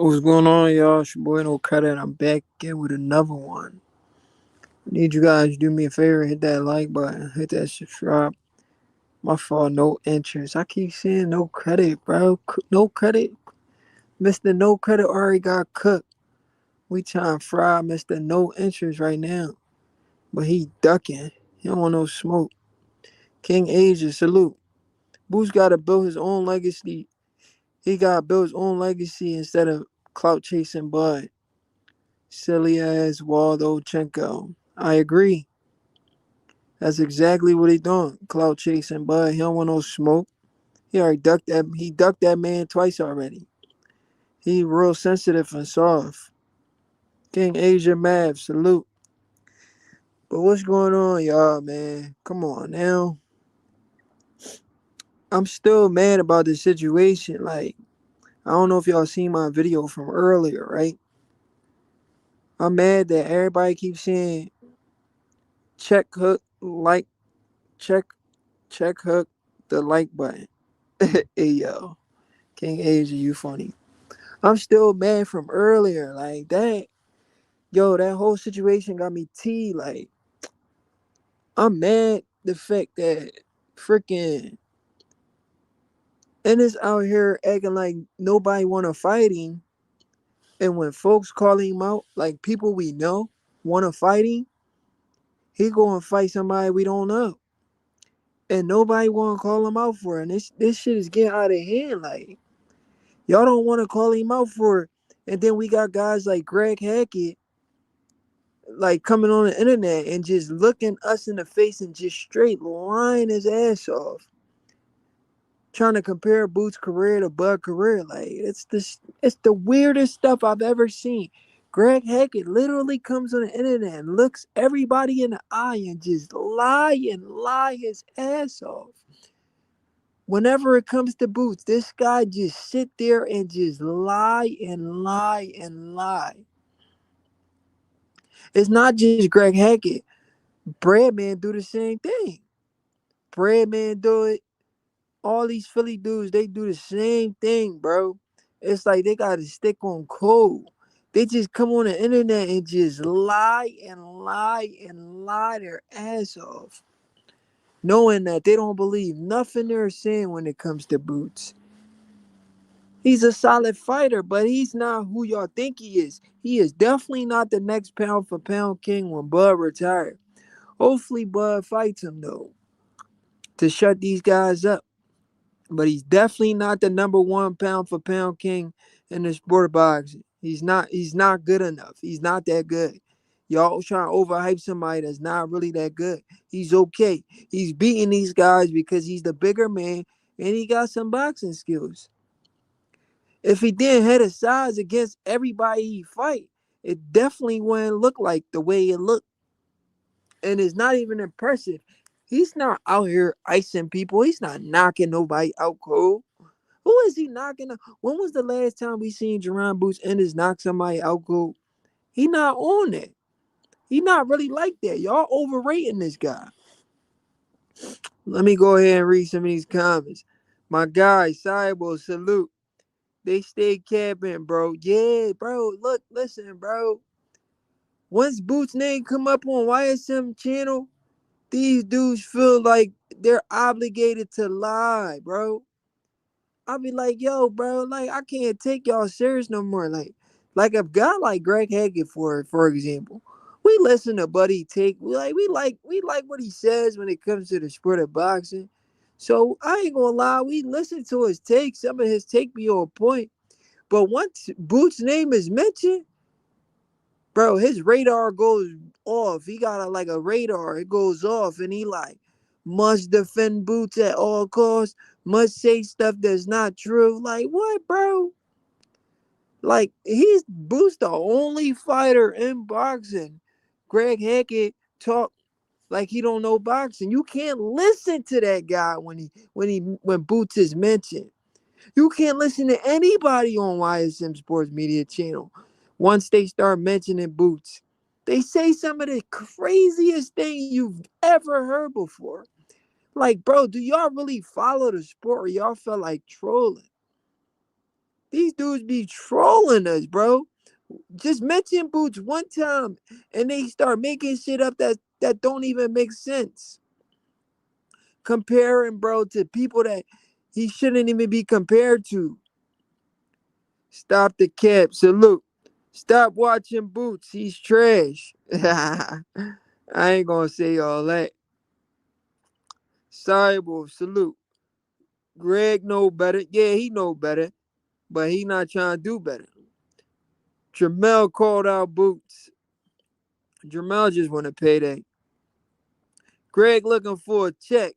What's going on, y'all? It's your boy No Cut It. I'm back again with another one. Need you guys to do me a favor, hit that like button, hit that subscribe. My fault, no interest. I keep saying no credit, bro. No credit. Mr. No Credit already got cooked. We trying to fry Mr. No Interest right now. But he ducking. He don't want no smoke. King Asia, salute. Boost gotta build his own legacy. He gotta build his own legacy instead of clout chasing Bud. Silly ass Waldo Chenko. I agree. That's exactly what he doing. Clout chasing, but he don't want no smoke. He already ducked that. He ducked that man twice already. He real sensitive and soft. King Asia Mav, salute. But what's going on, y'all, man? Come on now. I'm still mad about this situation. Like, I don't know if y'all seen my video from earlier, right? I'm mad that everybody keeps saying check hook, like, check, check hook, the like button. Hey, yo. King Asia, you funny. I'm still mad from earlier. Like that, yo, that whole situation got me tea. Like, I'm mad the fact that freaking Ennis out here acting like nobody wanna fight him. And when folks call him out, like people we know wanna fight him, he go and fight somebody we don't know. And nobody wanna call him out for it. And this shit is getting out of hand. Like, y'all don't wanna call him out for it. And then we got guys like Greg Hackett like coming on the internet and just looking us in the face and just straight lying his ass off, trying to compare Boots' career to Bud career. Like it's the weirdest stuff I've ever seen. Greg Hackett literally comes on the internet and looks everybody in the eye and just lie his ass off. Whenever it comes to Boots, this guy just sit there and just lie and lie and lie. It's not just Greg Hackett. Breadman do the same thing. Breadman do it. All these Philly dudes, they do the same thing, bro. It's like they got to stick on code. They just come on the internet and just lie and lie and lie their ass off, knowing that they don't believe nothing they're saying when it comes to Boots. He's a solid fighter, but he's not who y'all think he is. He is definitely not the next pound for pound king when Bud retired. Hopefully, Bud fights him though to shut these guys up. But he's definitely not the number one pound for pound king in the sport of boxing. He's not. He's not good enough. He's not that good. Y'all trying to overhype somebody that's not really that good. He's okay. He's beating these guys because he's the bigger man and he got some boxing skills. If he didn't hit his size against everybody he fight, it definitely wouldn't look like the way it looked. And it's not even impressive. He's not out here icing people. He's not knocking nobody out cold. Who is he knocking? When was the last time we seen Jaron Boots Ennis knock somebody out cold? He not on that. He not really like that. Y'all overrating this guy. Let me go ahead and read some of these comments. My guy, Cybo, salute. They stay capping, bro. Yeah, bro. Look, listen, bro. Once Boots' name come up on YSM channel, these dudes feel like they're obligated to lie, bro. I'll be like, yo, bro, like I can't take y'all serious no more. Like a guy like Greg Hackett, for example, we listen to Buddy Take. We like what he says when it comes to the sport of boxing. So I ain't gonna lie, we listen to his take. Some of his take be on point. But once Boots' name is mentioned, bro, his radar goes off. He got like a radar. It goes off, and he like must defend Boots at all costs. Must say stuff that's not true. Like what, bro? Like he's Boots the only fighter in boxing. Greg Hackett talk like he don't know boxing. You can't listen to that guy when Boots is mentioned. You can't listen to anybody on YSM Sports Media channel once they start mentioning Boots. They say some of the craziest thing you've ever heard before. Like, bro, do y'all really follow the sport or y'all feel like trolling? These dudes be trolling us, bro. Just mention Boots one time and they start making shit up that don't even make sense. Comparing, bro, to people that he shouldn't even be compared to. Stop the cap. Salute. Stop watching Boots. He's trash. I ain't gonna say all that. Cyborg, salute. Greg know better. Yeah, he know better, but he not trying to do better. Jamel called out Boots. Jamel just want a payday. Greg looking for a check.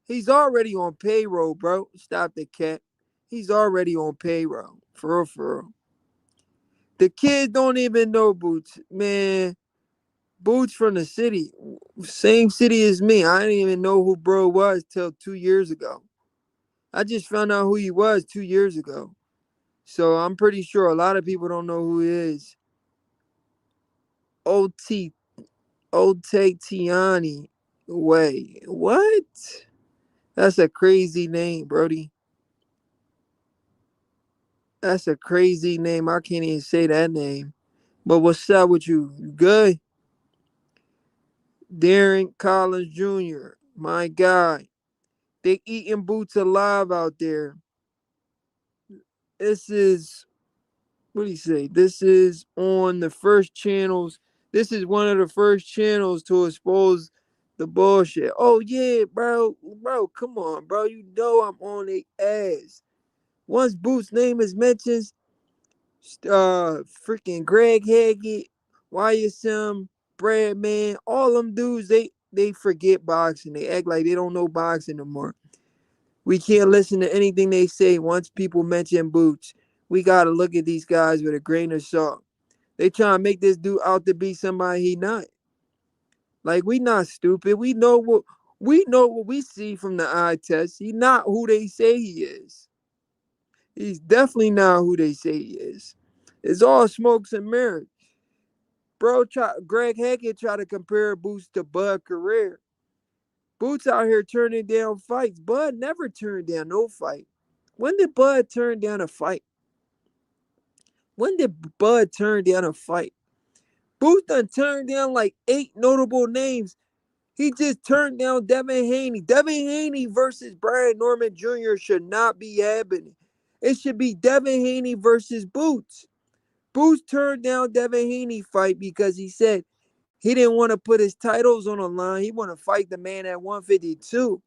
He's already on payroll, bro. Stop the cap. He's already on payroll. For real, for real. The kids don't even know Boots. Man, Boots from the city. Same city as me. I didn't even know who bro was till 2 years ago. I just found out who he was 2 years ago. So I'm pretty sure a lot of people don't know who he is. OT Otatiani Way. What? That's a crazy name, Brody. That's a crazy name. I can't even say that name. But what's up with you? You good? Darren Collins Jr. My guy. They eating Boots alive out there. This is, what do you say? This is on the first channels. This is one of the first channels to expose the bullshit. Oh yeah, bro. Bro, come on, bro. You know I'm on their ass. Once Boots' name is mentioned, freaking Greg Hackett, YSM, Brad Man, all them dudes, they forget boxing. They act like they don't know boxing anymore. We can't listen to anything they say once people mention Boots. We gotta look at these guys with a grain of salt. They trying to make this dude out to be somebody he not. Like we not stupid. We know what we see from the eye test. He not who they say he is. He's definitely not who they say he is. It's all smokes and mirrors. Bro, Greg Hackett tried to compare Boots to Bud Career. Boots out here turning down fights. Bud never turned down no fight. When did Bud turn down a fight? When did Bud turn down a fight? Boots done turned down like 8 notable names. He just turned down Devin Haney. Devin Haney versus Brian Norman Jr. should not be happening. It should be Devin Haney versus Boots. Boots turned down Devin Haney fight because he said he didn't want to put his titles on the line. He want to fight the man at 152.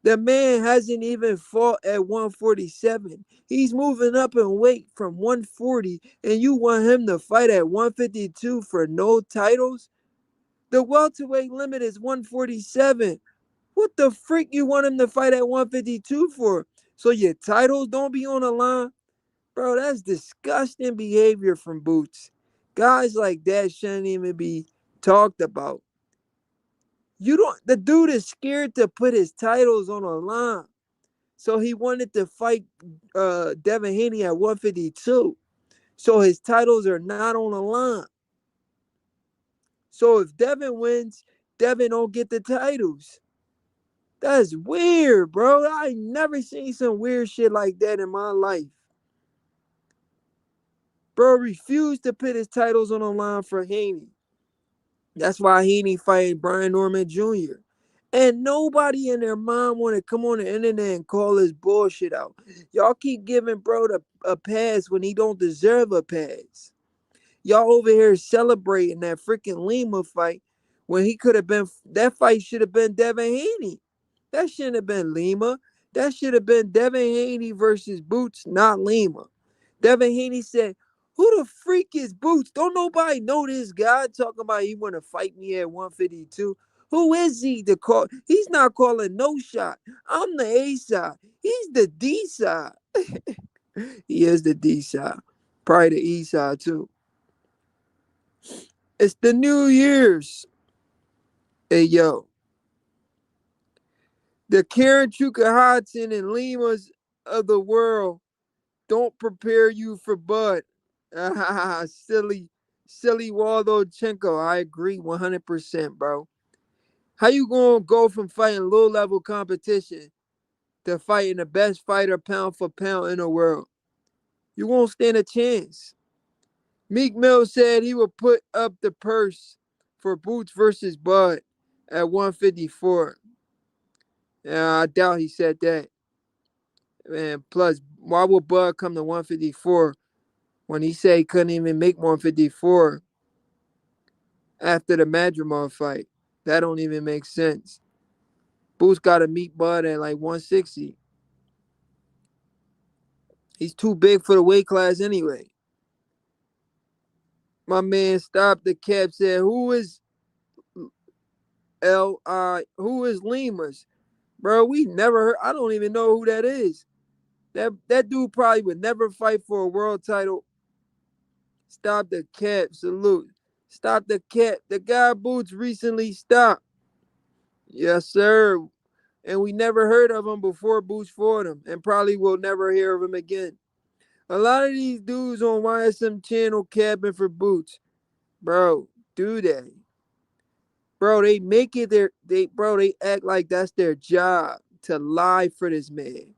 The man hasn't even fought at 147. He's moving up in weight from 140, and you want him to fight at 152 for no titles? The welterweight limit is 147. What the freak you want him to fight at 152 for? So your titles don't be on the line? Bro, that's disgusting behavior from Boots. Guys like that shouldn't even be talked about. The dude is scared to put his titles on the line. So he wanted to fight Devin Haney at 152. So his titles are not on the line. So if Devin wins, Devin don't get the titles. That's weird, bro. I never seen some weird shit like that in my life. Bro refused to put his titles on the line for Haney. That's why Haney fighting Brian Norman Jr. And nobody in their mind want to come on the internet and call this bullshit out. Y'all keep giving bro a pass when he don't deserve a pass. Y'all over here celebrating that freaking Lima fight when he could have been, that fight should have been Devin Haney. That shouldn't have been Lima. That should have been Devin Haney versus Boots, not Lima. Devin Haney said, who the freak is Boots? Don't nobody know this guy talking about he want to fight me at 152. Who is he to call? He's not calling no shot. I'm the A side. He's the D side. He is the D side. Probably the E side too. It's the New Year's. Hey, yo. The Karen Chuka and Limas of the world don't prepare you for Bud. Silly Waldochenko. I agree 100%, bro. How you gonna go from fighting low-level competition to fighting the best fighter pound for pound in the world? You won't stand a chance. Meek Mill said he would put up the purse for Boots versus Bud at 154. Yeah, I doubt he said that. Man, plus, why would Bud come to 154 when he said he couldn't even make 154 after the Madrimov fight? That don't even make sense. Boots got to meet Bud at like 160. He's too big for the weight class anyway. My man stopped the cap, said, "Who is who is Limas?" Bro, we never heard. I don't even know who that is. That dude probably would never fight for a world title. Stop the cap, salute. Stop the cap. The guy Boots recently stopped. Yes, sir. And we never heard of him before Boots fought him, and probably will never hear of him again. A lot of these dudes on YSM channel capping for Boots. Bro, do they? Bro, they make it they act like that's their job to lie for this man.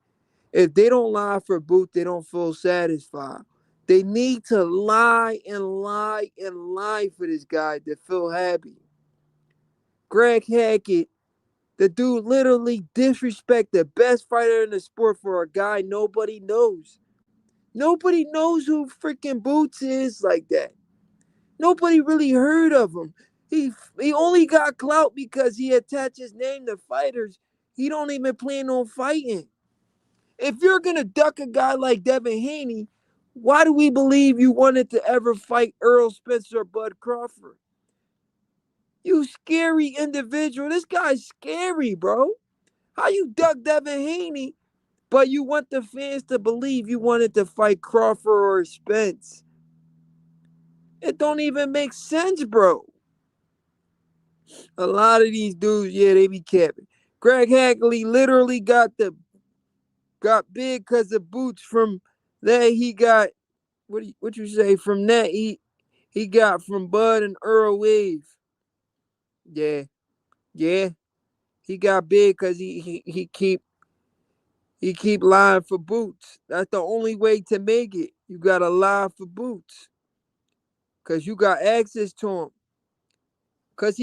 If they don't lie for Boots, they don't feel satisfied. They need to lie and lie and lie for this guy to feel happy. Greg Hackett, the dude literally disrespect the best fighter in the sport for a guy nobody knows. Nobody knows who freaking Boots is like that. Nobody really heard of him. He only got clout because he attached his name to fighters he don't even plan on fighting. If you're gonna duck a guy like Devin Haney, why do we believe you wanted to ever fight Earl Spence or Bud Crawford? You scary individual. This guy's scary, bro. How you duck Devin Haney, but you want the fans to believe you wanted to fight Crawford or Spence? It don't even make sense, bro. A lot of these dudes, yeah, they be capping. Greg Hackley literally got big because of Boots. From that he got what you say from that he got from Bud and Earl Wave. Yeah, yeah. He got big because he keep lying for Boots. That's the only way to make it. You gotta lie for Boots. Cause you got access to him. Cause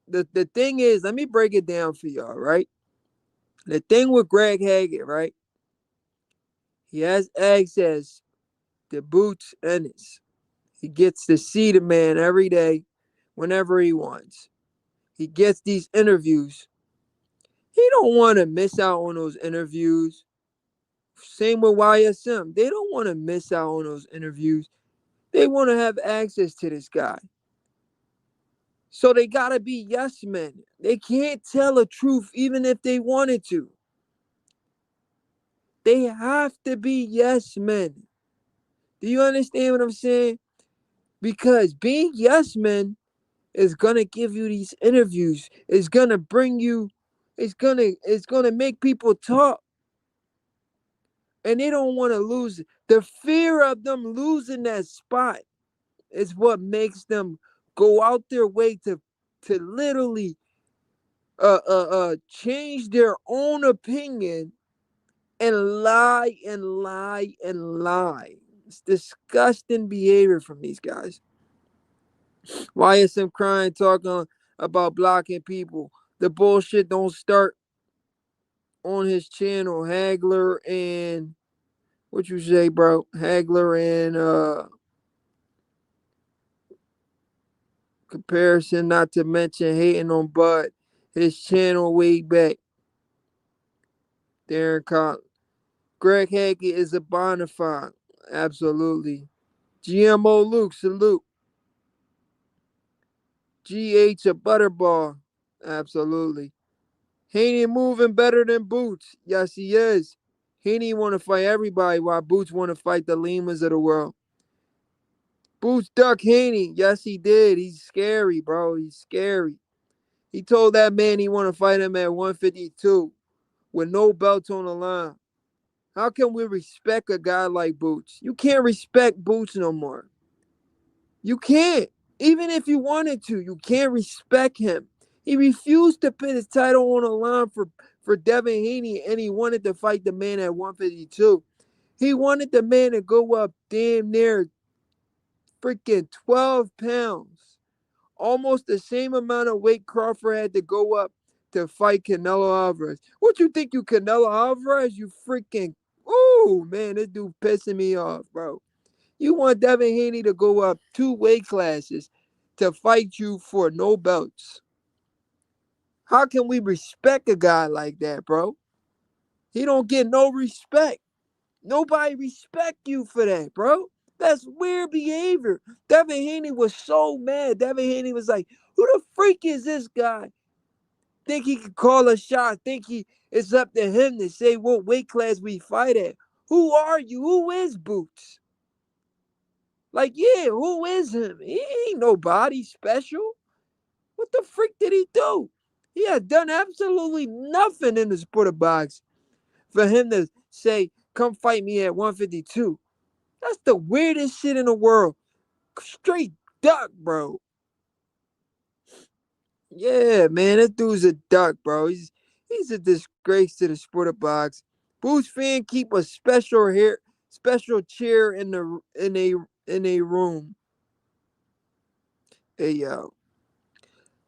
the thing is, let me break it down for y'all, right? The thing with Greg Hackett, right? He has access to Boots Ennis. He gets to see the man every day, whenever he wants. He gets these interviews. He don't want to miss out on those interviews. Same with YSM. They don't want to miss out on those interviews. They want to have access to this guy. So they gotta be yes men. They can't tell the truth even if they wanted to. They have to be yes men. Do you understand what I'm saying? Because being yes men is gonna give you these interviews. It's gonna bring you. It's gonna make people talk, and they don't want to lose. The fear of them losing that spot is what makes them go out their way to literally change their own opinion and lie and lie and lie. It's disgusting behavior from these guys. Why is him crying, talking about blocking people? The bullshit don't start on his channel. Hagler and what you say, bro? Hagler and comparison, not to mention hating on Bud. His channel way back. Darren Collins. Greg Hackett is a bona fide. Absolutely. GMO Luke, salute. GH a butterball. Absolutely. Haney moving better than Boots. Yes, he is. Haney want to fight everybody while Boots want to fight the Limas of the world. Boots duck Haney. Yes, he did. He's scary, bro. He's scary. He told that man he want to fight him at 152 with no belt on the line. How can we respect a guy like Boots? You can't respect Boots no more. You can't. Even if you wanted to, you can't respect him. He refused to put his title on the line for Devin Haney, and he wanted to fight the man at 152. He wanted the man to go up damn near freaking 12 pounds. Almost the same amount of weight Crawford had to go up to fight Canelo Alvarez. What you think, you Canelo Alvarez? You freaking, ooh, man, this dude pissing me off, bro. You want Devin Haney to go up 2 weight classes to fight you for no belts. How can we respect a guy like that, bro? He don't get no respect. Nobody respect you for that, bro. That's weird behavior. Devin Haney was so mad. Devin Haney was like, who the freak is this guy? Think he can call a shot. Think it's up to him to say what weight class we fight at. Who are you? Who is Boots? Like, yeah, who is him? He ain't nobody special. What the freak did he do? He had done absolutely nothing in the sport of boxing for him to say, come fight me at 152. That's the weirdest shit in the world. Straight duck, bro. Yeah, man, this dude's a duck, bro. He's a disgrace to the sport of box. Boots fan keep a special chair in a room. Hey yo,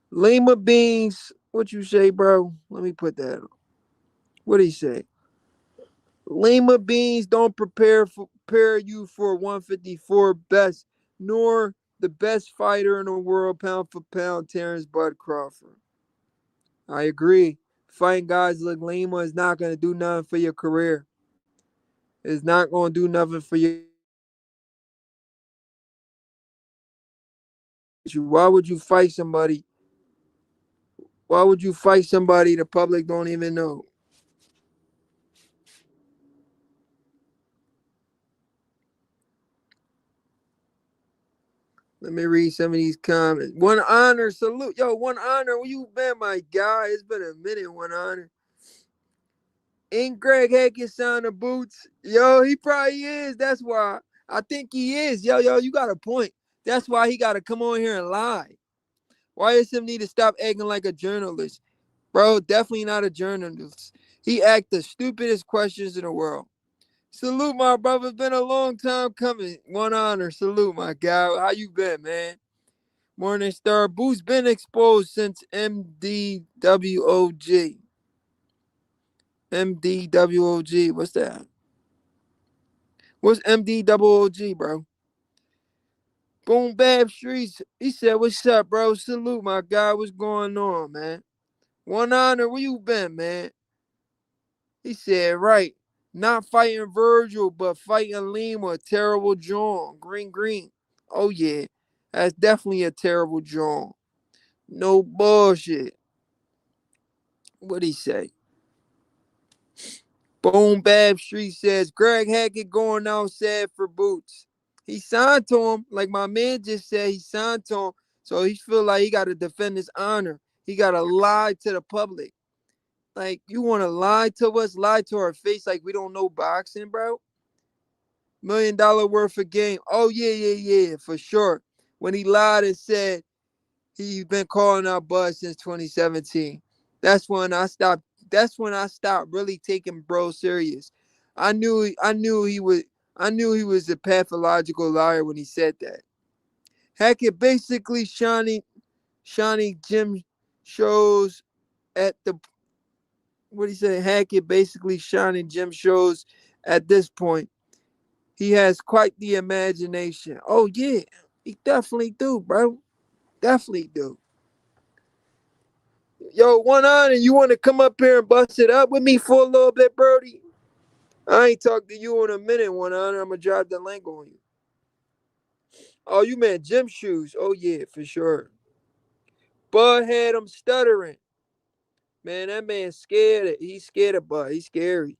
Lima Beans, what you say, bro? Let me put that on. What he say? Lima Beans don't prepare you for 154 best, nor the best fighter in the world, pound for pound, Terrence Bud Crawford. I agree. Fighting guys like Lima is not going to do nothing for your career. It's not going to do nothing for you. Why would you fight somebody? Why would you fight somebody the public don't even know? Let me read some of these comments. One Honor, salute. Yo, One Honor, where you been, my guy? It's been a minute, One Honor. Ain't Greg Hackett signed the boots? Yo, he probably is. That's why. I think he is. Yo, you got a point. That's why he got to come on here and lie. Why does him need to stop acting like a journalist? Bro, definitely not a journalist. He asked the stupidest questions in the world. Salute, my brother. Been a long time coming. One Honor. Salute, my guy. How you been, man? Morning Star. Boo's been exposed since MDWOG. MDWOG. What's that? What's MDWOG, bro? Boom Bab Streets. He said, what's up, bro? Salute, my guy. What's going on, man? One Honor. Where you been, man? He said, right. Not fighting Virgil, but fighting Lima. Terrible John. Green. Oh, yeah. That's definitely a terrible John. No bullshit. What'd he say? Boom Bab Street says, Greg Hackett going outside for boots. He signed to him, like my man just said, he signed to him. So he feel like he got to defend his honor. He got to lie to the public. Like, you want to lie to us, lie to our face like we don't know boxing, bro? $1 million worth of game. Oh, yeah, for sure. When he lied and said he's been calling out Bud since 2017. That's when I stopped. That's when I stopped really taking bro serious. I knew he was a pathological liar when he said that. Hackett basically shining gym shows at the what he said. Hackett basically shining gym shows at this point. He has quite the imagination. Oh yeah, he definitely do, bro. Definitely do. Yo, One Honor, you want to come up here and bust it up with me for a little bit, Brody? I ain't talked to you in a minute, One Honor. I'm going to drop the link on you. Oh, you meant gym shoes. Oh, yeah, for sure. Bud had him stuttering. Man, that man scared. He's scared of Bud. He's scary.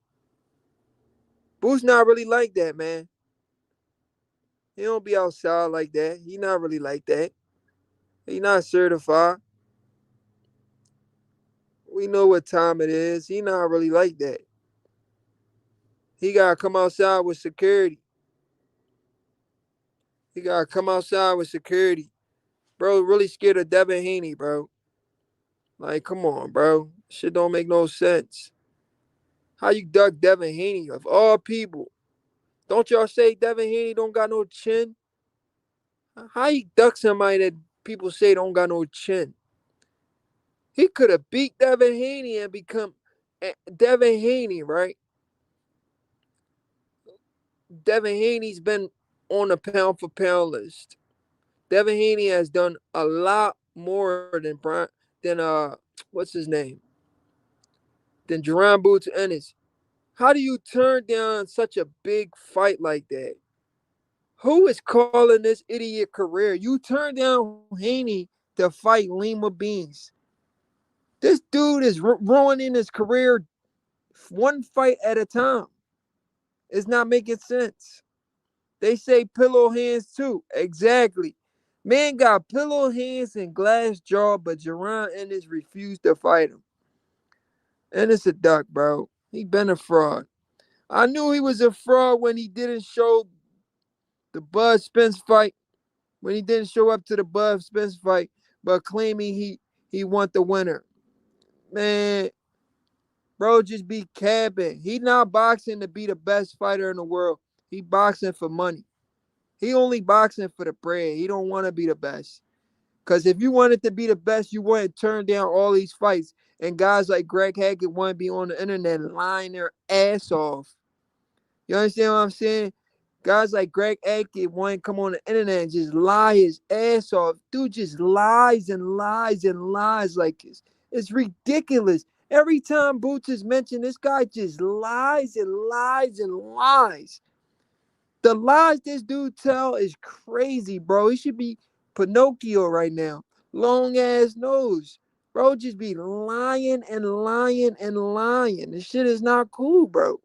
Boo's not really like that, man. He don't be outside like that. He not really like that. He not certified. We know what time it is. He not really like that. He got to come outside with security. He got to come outside with security. Bro, really scared of Devin Haney, bro. Like, come on, bro. Shit don't make no sense. How you duck Devin Haney of all people? Don't y'all say Devin Haney don't got no chin? How he duck somebody that people say don't got no chin? He could have beat Devin Haney and become Devin Haney, right? Devin Haney's been on the pound for pound list. Devin Haney has done a lot more than Brian than what's his name? Than Jaron Boots Ennis. How do you turn down such a big fight like that? Who is calling this idiot career? You turn down Haney to fight Lima Beans. This dude is ruining his career one fight at a time. It's not making sense. They say pillow hands too. Exactly. Man got pillow hands and glass jaw, but Jaron Ennis refused to fight him. And it's a duck, bro. He been a fraud. I knew he was a fraud when he didn't show the Bud Spence fight. When he didn't show up to the Bud Spence fight, but claiming he want the winner. Man, bro, just be capping. He not boxing to be the best fighter in the world. He boxing for money. He only boxing for the bread. He don't want to be the best. Because if you wanted to be the best, you wouldn't turn down all these fights. And guys like Greg Hackett want to be on the internet lying their ass off. You understand what I'm saying? Guys like Greg Hackett want to come on the internet and just lie his ass off. Dude just lies and lies and lies like this. It's ridiculous. Every time Boots is mentioned, this guy just lies and lies and lies. The lies this dude tell is crazy, bro. He should be Pinocchio right now. Long ass nose. Bro, just be lying and lying and lying. This shit is not cool, bro.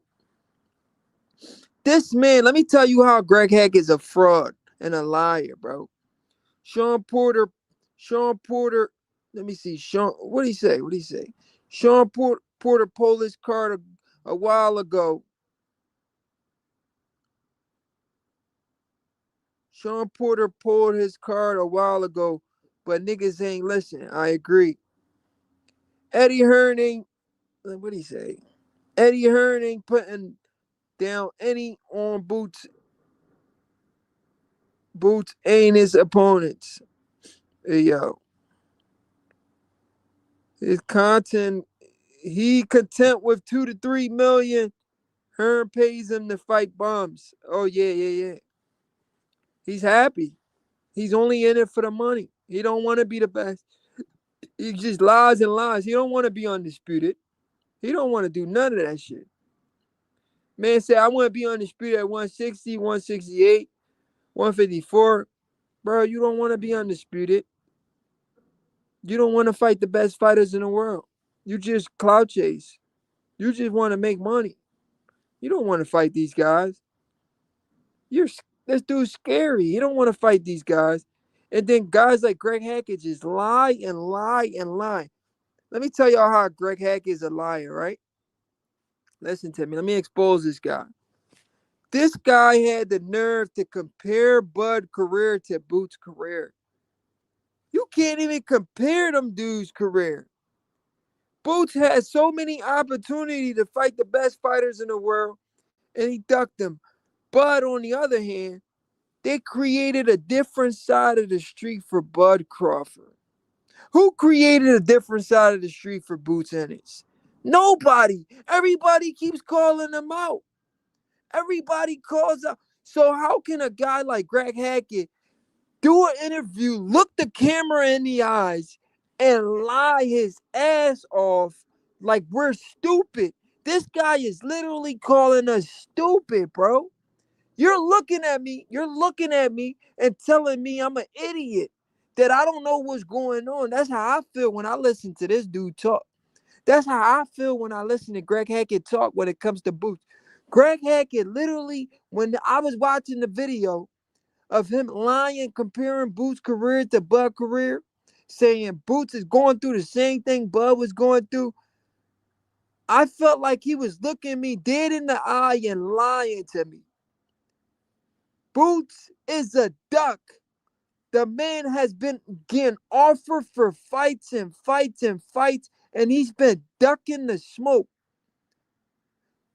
This man, let me tell you how Greg Hackett's a fraud and a liar, bro. Sean Porter, let me see. What did he say? What did he say? Porter pulled his card a while ago. Sean Porter pulled his card a while ago, but niggas ain't listen. I agree. Eddie Hearn ain't, what did he say? Eddie Hearn ain't putting down any on Boots ain't his opponents. Hey, yo. His content, he content with 2 to 3 million. Hearn pays him to fight bums. Oh, yeah. He's happy. He's only in it for the money. He don't want to be the best. He just lies and lies. He don't want to be undisputed. He don't want to do none of that shit. Man said, I want to be undisputed at 160, 168, 154. Bro, you don't want to be undisputed. You don't want to fight the best fighters in the world. You just clout chase. You just want to make money. You don't want to fight these guys. This dude's scary. You don't want to fight these guys. And then guys like Greg Hackett just lie and lie and lie. Let me tell y'all how Greg Hackett is a liar, right? Listen to me. Let me expose this guy. This guy had the nerve to compare Bud's career to Boots' career. You can't even compare them dudes' career. Boots had so many opportunities to fight the best fighters in the world, and he ducked them. Bud, on the other hand, they created a different side of the street for Bud Crawford. Who created a different side of the street for Boots Ennis? Nobody. Everybody keeps calling them out. Everybody calls out. So how can a guy like Greg Hackett do an interview, look the camera in the eyes, and lie his ass off like we're stupid? This guy is literally calling us stupid, bro. You're looking at me and telling me I'm an idiot, that I don't know what's going on. That's how I feel when I listen to this dude talk. That's how I feel when I listen to Greg Hackett talk when it comes to Boots. Greg Hackett literally, when I was watching the video of him lying, comparing Boots' career to Bud's career, saying Boots is going through the same thing Bud was going through, I felt like he was looking me dead in the eye and lying to me. Boots is a duck. The man has been getting offered for fights and fights and fights, and he's been ducking the smoke.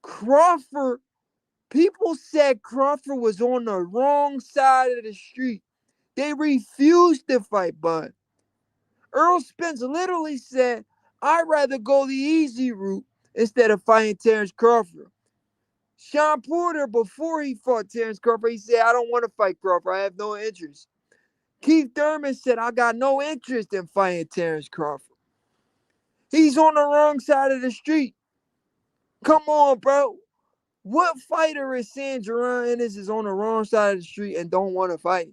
Crawford People said Crawford was on the wrong side of the street. They refused to fight Bud. Earl Spence literally said, I'd rather go the easy route instead of fighting Terrence Crawford. Sean Porter, before he fought Terrence Crawford, he said, I don't want to fight Crawford. I have no interest. Keith Thurman said, I got no interest in fighting Terrence Crawford. He's on the wrong side of the street. Come on, bro. What fighter is saying Jaron Ennis is on the wrong side of the street and don't want to fight?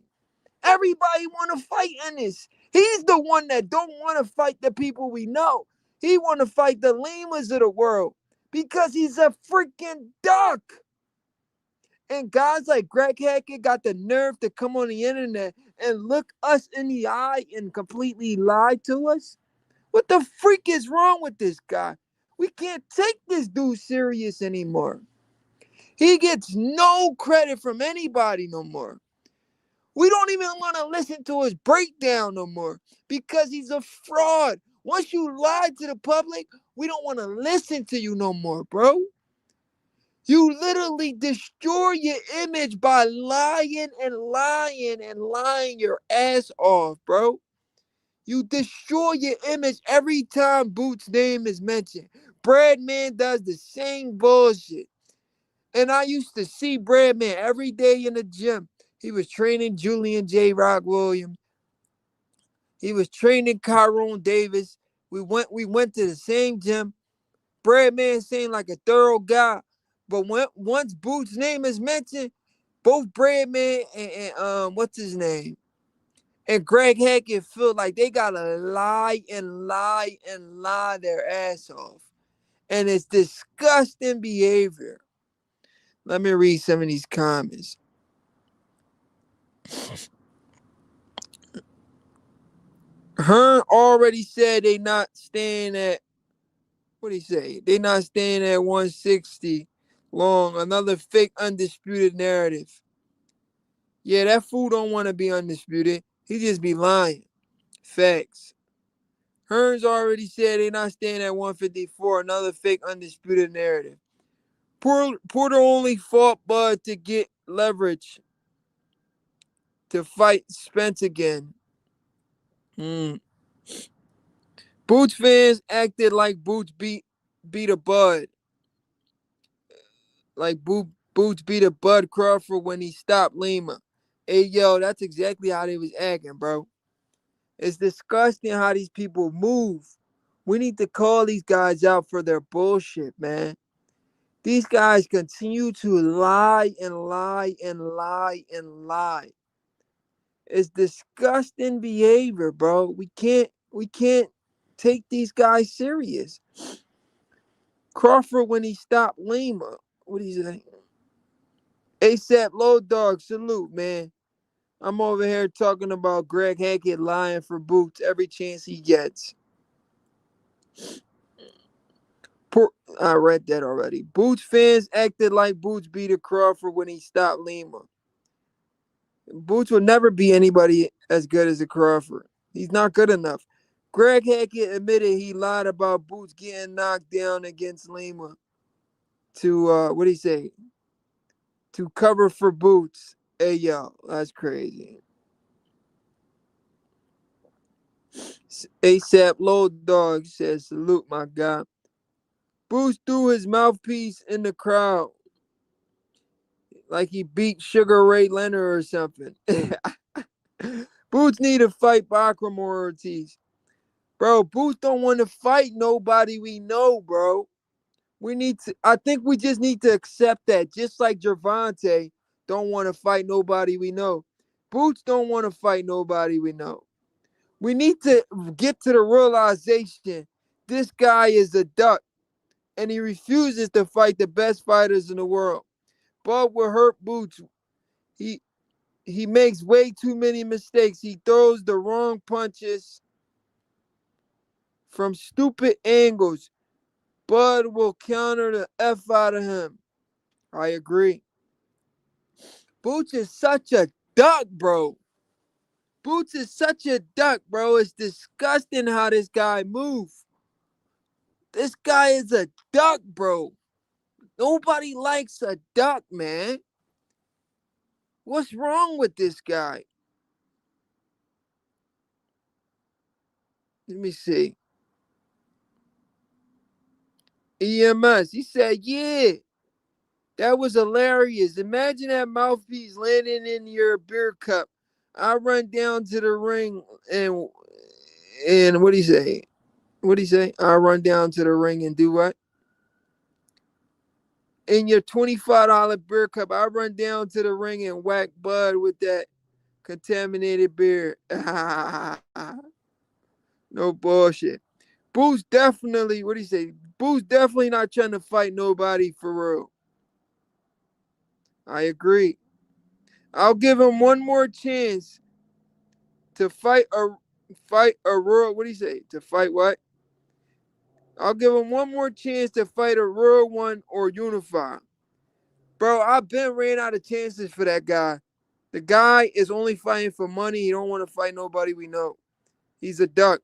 Everybody want to fight Ennis. He's the one that don't want to fight the people we know. He want to fight the Limas of the world because he's a freaking duck. And guys like Greg Hackett got the nerve to come on the internet and look us in the eye and completely lie to us. What the freak is wrong with this guy? We can't take this dude serious anymore. He gets no credit from anybody no more. We don't even want to listen to his breakdown no more because he's a fraud. Once you lie to the public, we don't want to listen to you no more, bro. You literally destroy your image by lying and lying and lying your ass off, bro. You destroy your image every time Boots' name is mentioned. Breadman does the same bullshit. And I used to see Breadman every day in the gym. He was training Julian J. Rock Williams. He was training Tyrone Davis. We went to the same gym. Breadman seemed like a thorough guy. But once Boots' name is mentioned, both Breadman and what's his name? And Greg Hackett feel like they gotta lie and lie and lie their ass off. And it's disgusting behavior. Let me read some of these comments. Hearn already said they not staying at, what did he say? They not staying at 160 long. Another fake undisputed narrative. Yeah, that fool don't want to be undisputed. He just be lying. Facts. Hearns already said they not staying at 154. Another fake undisputed narrative. Porter only fought Bud to get leverage to fight Spence again. Boots fans acted like Boots beat a Bud. Like Boots beat a Bud Crawford when he stopped Lima. Hey, yo, that's exactly how they was acting, bro. It's disgusting how these people move. We need to call these guys out for their bullshit, man. These guys continue to lie and lie and lie and lie. It's disgusting behavior, bro. We can't take these guys serious. Crawford when he stopped Lima. What do you say? ASAP Low Dog, salute, man. I'm over here talking about Greg Hackett lying for Boots every chance he gets. I read that already. Boots fans acted like Boots beat a Crawford when he stopped Lima. Boots will never be anybody as good as a Crawford. He's not good enough. Greg Hackett admitted he lied about Boots getting knocked down against Lima to, what did he say? To cover for Boots. Hey, yo, that's crazy. ASAP Low Dog says, salute, my guy. Boots threw his mouthpiece in the crowd like he beat Sugar Ray Leonard or something. Boots need to fight Bakram or Ortiz. Bro, Boots don't want to fight nobody we know, bro. I think we just need to accept that. Just like Gervonta don't want to fight nobody we know. Boots don't want to fight nobody we know. We need to get to the realization this guy is a duck and he refuses to fight the best fighters in the world. Bud will hurt Boots. He makes way too many mistakes. He throws the wrong punches from stupid angles. Bud will counter the F out of him. I agree. Boots is such a duck, bro. Boots is such a duck, bro. It's disgusting how this guy moves. This guy is a duck, bro. Nobody likes a duck, man. What's wrong with this guy? Let me see. EMS. He said, yeah, that was hilarious. Imagine that mouthpiece landing in your beer cup. I run down to the ring and what do you say? What do you say? I run down to the ring and do what? In your $25 beer cup, I run down to the ring and whack Bud with that contaminated beer. No bullshit. Boo's definitely, what do you say? Boo's definitely not trying to fight nobody for real. I agree. I'll give him one more chance to fight a real. What do you say? To fight what? I'll give him one more chance to fight a real one or unify. Bro, I've been ran out of chances for that guy. The guy is only fighting for money. He don't want to fight nobody we know. He's a duck.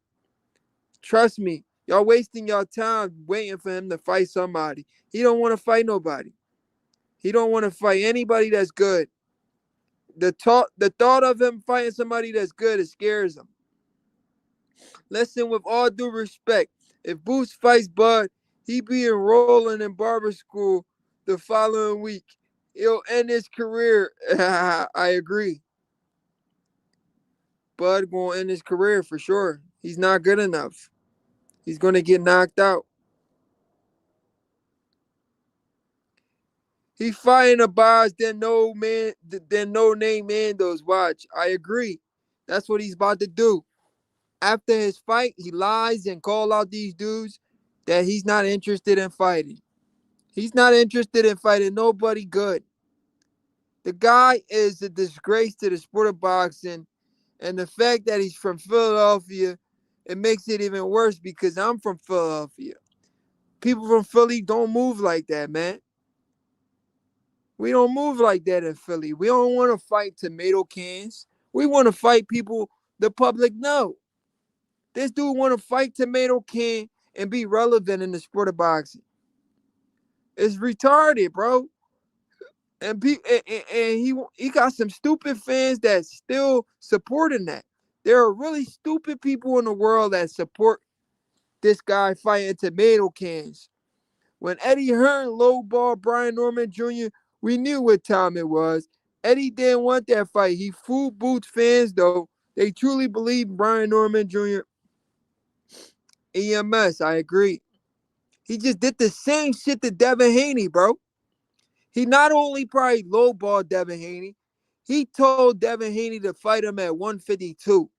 Trust me. Y'all wasting y'all time waiting for him to fight somebody. He don't want to fight nobody. He don't want to fight anybody that's good. The thought of him fighting somebody that's good, it scares him. Listen, with all due respect, if Boots fights Bud, he be enrolling in barber school the following week. He'll end his career. I agree. Bud gonna end his career for sure. He's not good enough. He's gonna get knocked out. He fighting a boss that no man, that no name Mandos. Watch, I agree. That's what he's about to do. After his fight, he lies and call out these dudes that he's not interested in fighting. He's not interested in fighting nobody good. The guy is a disgrace to the sport of boxing, and the fact that he's from Philadelphia, it makes it even worse because I'm from Philadelphia. People from Philly don't move like that, man. We don't move like that in Philly. We don't want to fight tomato cans. We want to fight people the public know. This dude want to fight tomato can and be relevant in the sport of boxing. It's retarded, bro. And he got some stupid fans that still supporting that. There are really stupid people in the world that support this guy fighting tomato cans. When Eddie Hearn lowballed Brian Norman Jr., we knew what time it was. Eddie didn't want that fight. He fooled Boots fans, though. They truly believed Brian Norman Jr. EMS, I agree. He just did the same shit to Devin Haney, bro. He not only probably lowballed Devin Haney, he told Devin Haney to fight him at 152.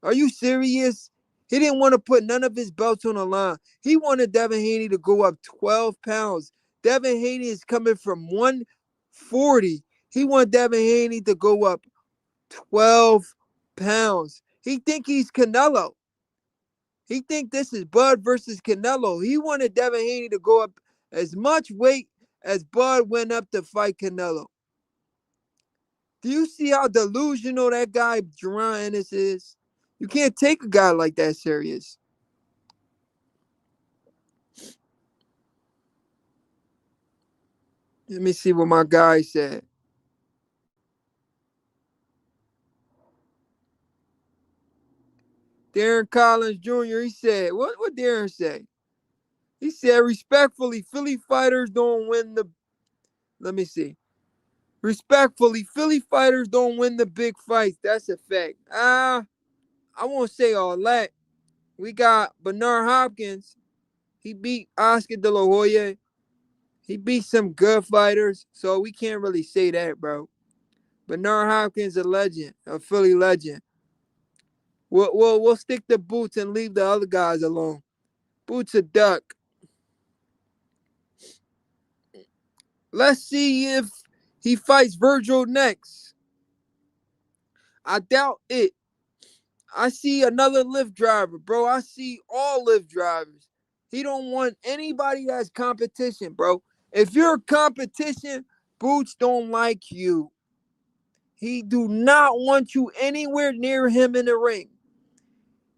Are you serious? He didn't want to put none of his belts on the line. He wanted Devin Haney to go up 12 pounds. Devin Haney is coming from 140. He wanted Devin Haney to go up 12 pounds. He think he's Canelo. He think this is Bud versus Canelo. He wanted Devin Haney to go up as much weight as Bud went up to fight Canelo. Do you see how delusional that guy Jaron Ennis is? You can't take a guy like that serious. Let me see what my guy said. Darren Collins Jr., he said, what Darren say? He said, respectfully, Philly fighters don't win the, let me see. Respectfully, Philly fighters don't win the big fights. That's a fact. I won't say all that. We got Bernard Hopkins. He beat Oscar De La Hoya. He beat some good fighters, so we can't really say that, bro. Bernard Hopkins a legend, a Philly legend. We'll stick to Boots and leave the other guys alone. Boots a duck. Let's see if he fights Virgil next. I doubt it. I see another Lyft driver, bro. I see all Lyft drivers. He don't want anybody that's competition, bro. If you're competition, Boots don't like you. He do not want you anywhere near him in the ring.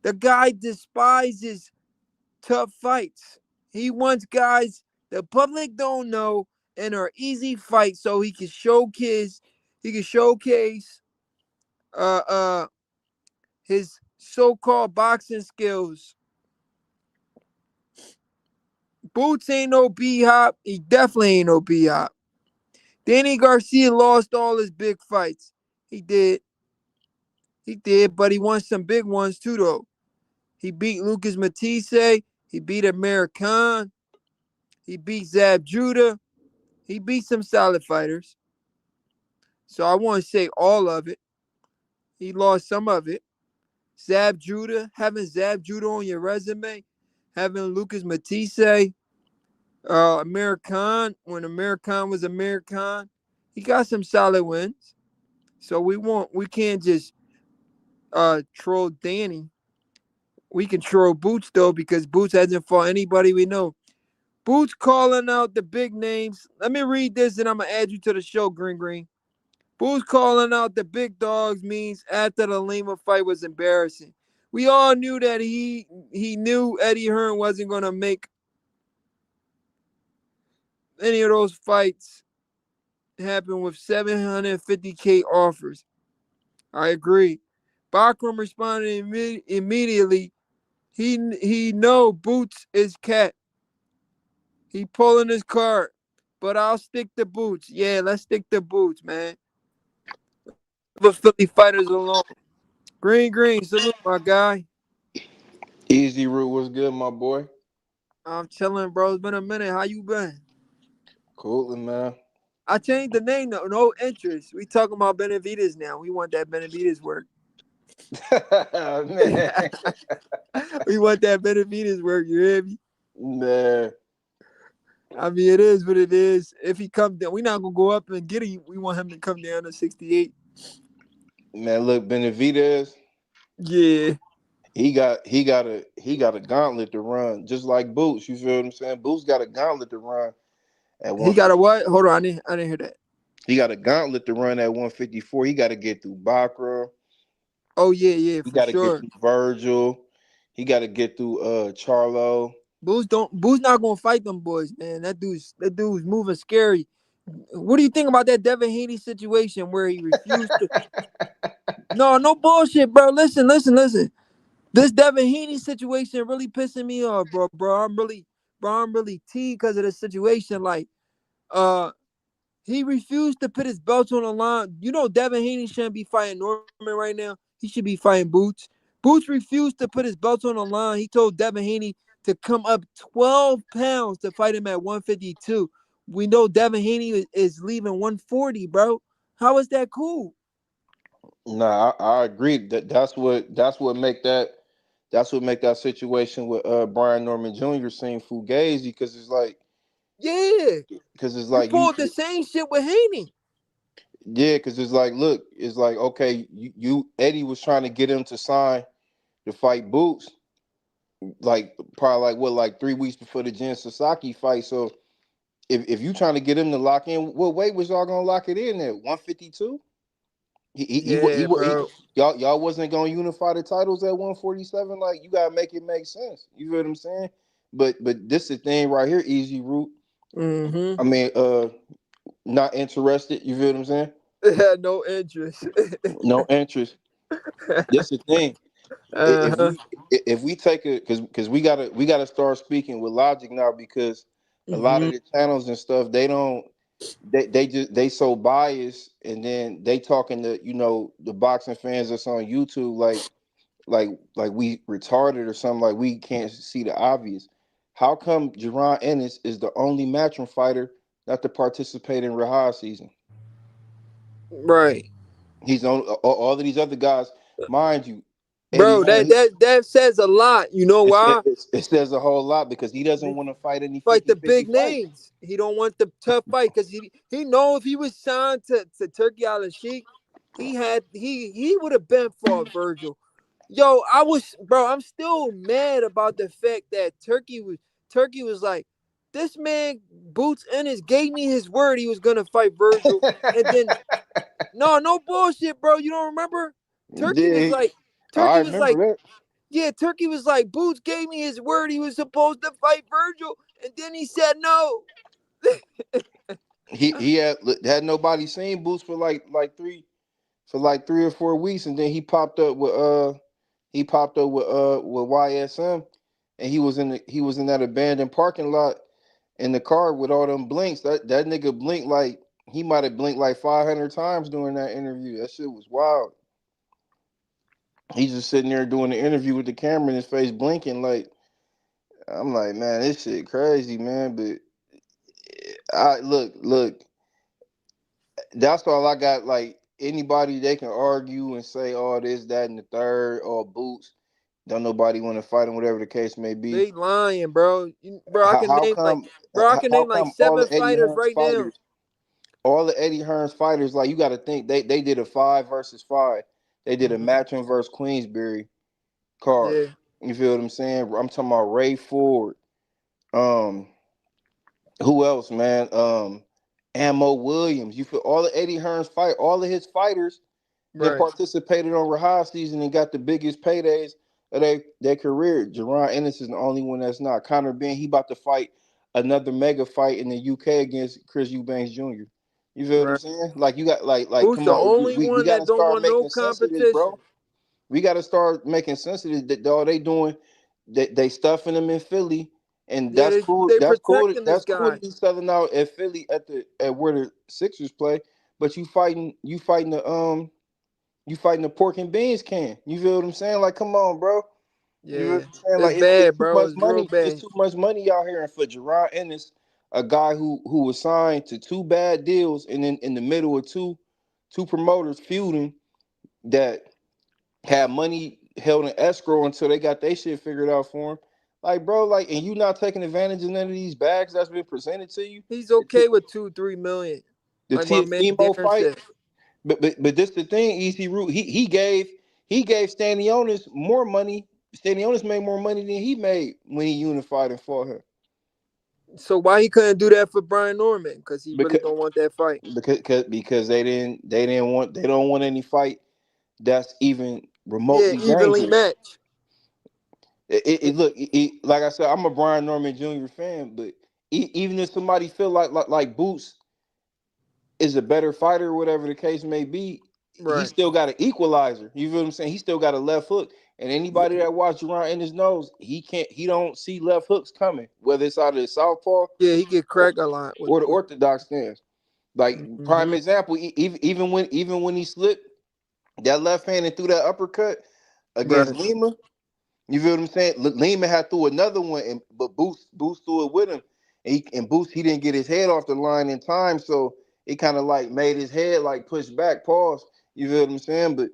The guy despises tough fights. He wants guys the public don't know in an easy fight so he can showcase uh uh his so-called boxing skills. Boots ain't no B hop. He definitely ain't no B hop. Danny Garcia lost all his big fights. He did. He did, but he won some big ones too though. He beat Lucas Matisse. He beat Amir Khan. He beat Zab Judah. He beat some solid fighters. So I want to say all of it. He lost some of it. Zab Judah, having Zab Judah on your resume, having Lucas Matisse, Amir Khan, when Amir Khan was Amir Khan, he got some solid wins. So we can't just troll Danny. We can troll Boots though because Boots hasn't fought anybody we know. Boots calling out the big names. Let me read this and I'm gonna add you to the show, Green Green. Boots calling out the big dogs means after the Lima fight was embarrassing. We all knew that he knew Eddie Hearn wasn't gonna make any of those fights happen with 750K offers. I agree. Bakram responded immediately. He know Boots is cat. He pulling his card, but I'll stick to Boots. Yeah, let's stick to Boots, man. Leave Philly fighters alone. Green, green, salute my guy. Easy route was good, my boy. I'm chilling, bro. It's been a minute. How you been? Cool, man. I changed the name. No interest. We talking about Benavides now. We want that Benavides work. Man, We want that Benavides work. You hear me? man, I mean, it is what it is. If he come down, we not gonna go up and get him. We want him to come down to 68. man. Look, Benavidez, Yeah, he got a gauntlet to run, just like Boots. You feel what I'm saying? Boots got a gauntlet to run at he got a 150. what? Hold on, I didn't hear that. He got a gauntlet to run at 154. He got to get through Bakra. Oh yeah, yeah, He for got to get sure. through Virgil. He got to get through Charlo. Boo's not gonna fight them boys, man. That dude's moving scary. What do you think about that Devin Haney situation where he refused to? No, no bullshit, bro. Listen. This Devin Haney situation really pissing me off, bro. I'm really teed because of the situation. Like, uh, he refused to put his belt on the line. You know, Devin Haney shouldn't be fighting Norman right now. He should be fighting Boots. Boots refused to put his belt on the line. He told Devin Haney to come up 12 pounds to fight him at 152. We know Devin Haney is leaving 140, bro. How is that cool? Nah, I agree. That's what make that situation with Brian Norman Jr. seem fugazi Yeah, because it's you like you pulled the same shit with Haney. yeah, because it's like, look, it's like, okay, you Eddie was trying to get him to sign to fight Boots, like probably like what, like 3 weeks before the Jen Sasaki fight. So if you trying to get him to lock in, what weight was y'all gonna lock it in at 152? He, Yeah, bro. y'all wasn't gonna unify the titles at 147. Like, you gotta make it make sense. You feel what I'm saying? But this is the thing right here, easy route. Mm-hmm. I mean, not interested. You feel what I'm saying? Had no interest. No interest. This the thing. If Uh-huh. we take it, because we gotta start speaking with logic now, because a lot Mm-hmm. of the channels and stuff, they don't, they so biased, and then they talking to, the boxing fans that's on YouTube, like we retarded or something, like we can't see the obvious. How come Jaron Ennis is the only matchroom fighter not to participate in Rahad season? Right. He's on all of these other guys, mind you. Eddie Bro, Hearn, that says a lot. You know why? it says a whole lot, because he doesn't want to fight any Fight the 50-50 big fights. names. He don't want the tough fight because he know if he was signed to Turkey Island Sheik, he would have been fought Virgil. Yo, I'm still mad about the fact that Turkey was like, this man Boots Ennis gave me his word he was gonna fight Virgil, and then no bullshit, bro. You don't remember? Turkey Yeah, was like, I Turkey was like, remember yeah, Turkey was like, Boots gave me his word he was supposed to fight Virgil, and then he said no. he had nobody seen Boots for like 3 or 4 weeks, and then he popped up with YSM, and he was in that abandoned parking lot in the car with all them blinks. That nigga blinked like he might have blinked like 500 times during that interview. That shit was wild. He's just sitting there doing the interview with the camera in his face, blinking. Like, I'm like, man, this shit crazy, man. But I look. That's all I got. Like anybody, they can argue and say, "Oh, this, that, and the third, or Boots." Don't nobody want to fight him, whatever the case may be. They lying, bro. Bro, I can How name like, come? bro, I can How name like come all the seven Eddie fighters Hearns right now. fighters, all the Eddie Hearns fighters, like you got to think they did a 5 versus 5. They did a Hmm. matching versus Queensberry card. Yeah, You feel what I'm saying? I'm talking about Ray Ford. Um, who else, man? Ammo Williams. You feel all the Eddie Hearns fight, all of his fighters that right, participated on Rahab season and got the biggest paydays of their career. Jaron Ennis is the only one that's not. Conor Ben, he about to fight another mega fight in the UK against Chris Eubanks Jr. You feel what I'm right. saying? Like you got like Who's come the on, only we one got to that don't start want no making sense of this, competition? bro. We got to start making sense of this. That all they doing, they stuffing them in Philly, and Yeah, that's cool. they That's cool. protecting this That's cool to guy. be selling out at Philly at where the Sixers play. But you fighting the pork and beans can. You feel what I'm saying? Like, come on, bro. You feel what Yeah, I'm saying? it's Like, it's bad, too bro. much It's real money. It's bad. too much money out here. And for Jaron Ennis, a guy who was signed to two bad deals, and then in the middle of two promoters feuding that had money held in escrow until they got their shit figured out for him. Like, bro, like, and you not taking advantage of none of these bags that's been presented to you. He's The, T- okay with 2, 3 million, the like my man Teofimo Darren fight, said. but this the thing, Easy Root. He gave Stanionis more money. Stanionis made more money than he made when he unified and fought him. So why he couldn't do that for Brian Norman? Because he really Because don't want that fight. because they don't want any fight that's even Yeah, remotely evenly dangerous. matched. Look, like I said, I'm a Brian Norman Jr. fan, but even if somebody feel like Boots is a better fighter, or whatever the case may be, he Right. still got an equalizer. You feel what I'm saying? He still got a left hook. And anybody that watch Jaron in his nose, he don't see left hooks coming, whether it's out of the southpaw Yeah, he get or, cracked a lot with. or the orthodox stance. Like prime Hmm. example, even when he slipped that left hand and threw that uppercut against Right. Lima, you feel what I'm saying? Lehman had threw another one, but Boost threw it with him. And Boost, he didn't get his head off the line in time, so it kind of like made his head like push back, pause. You feel what I'm saying? But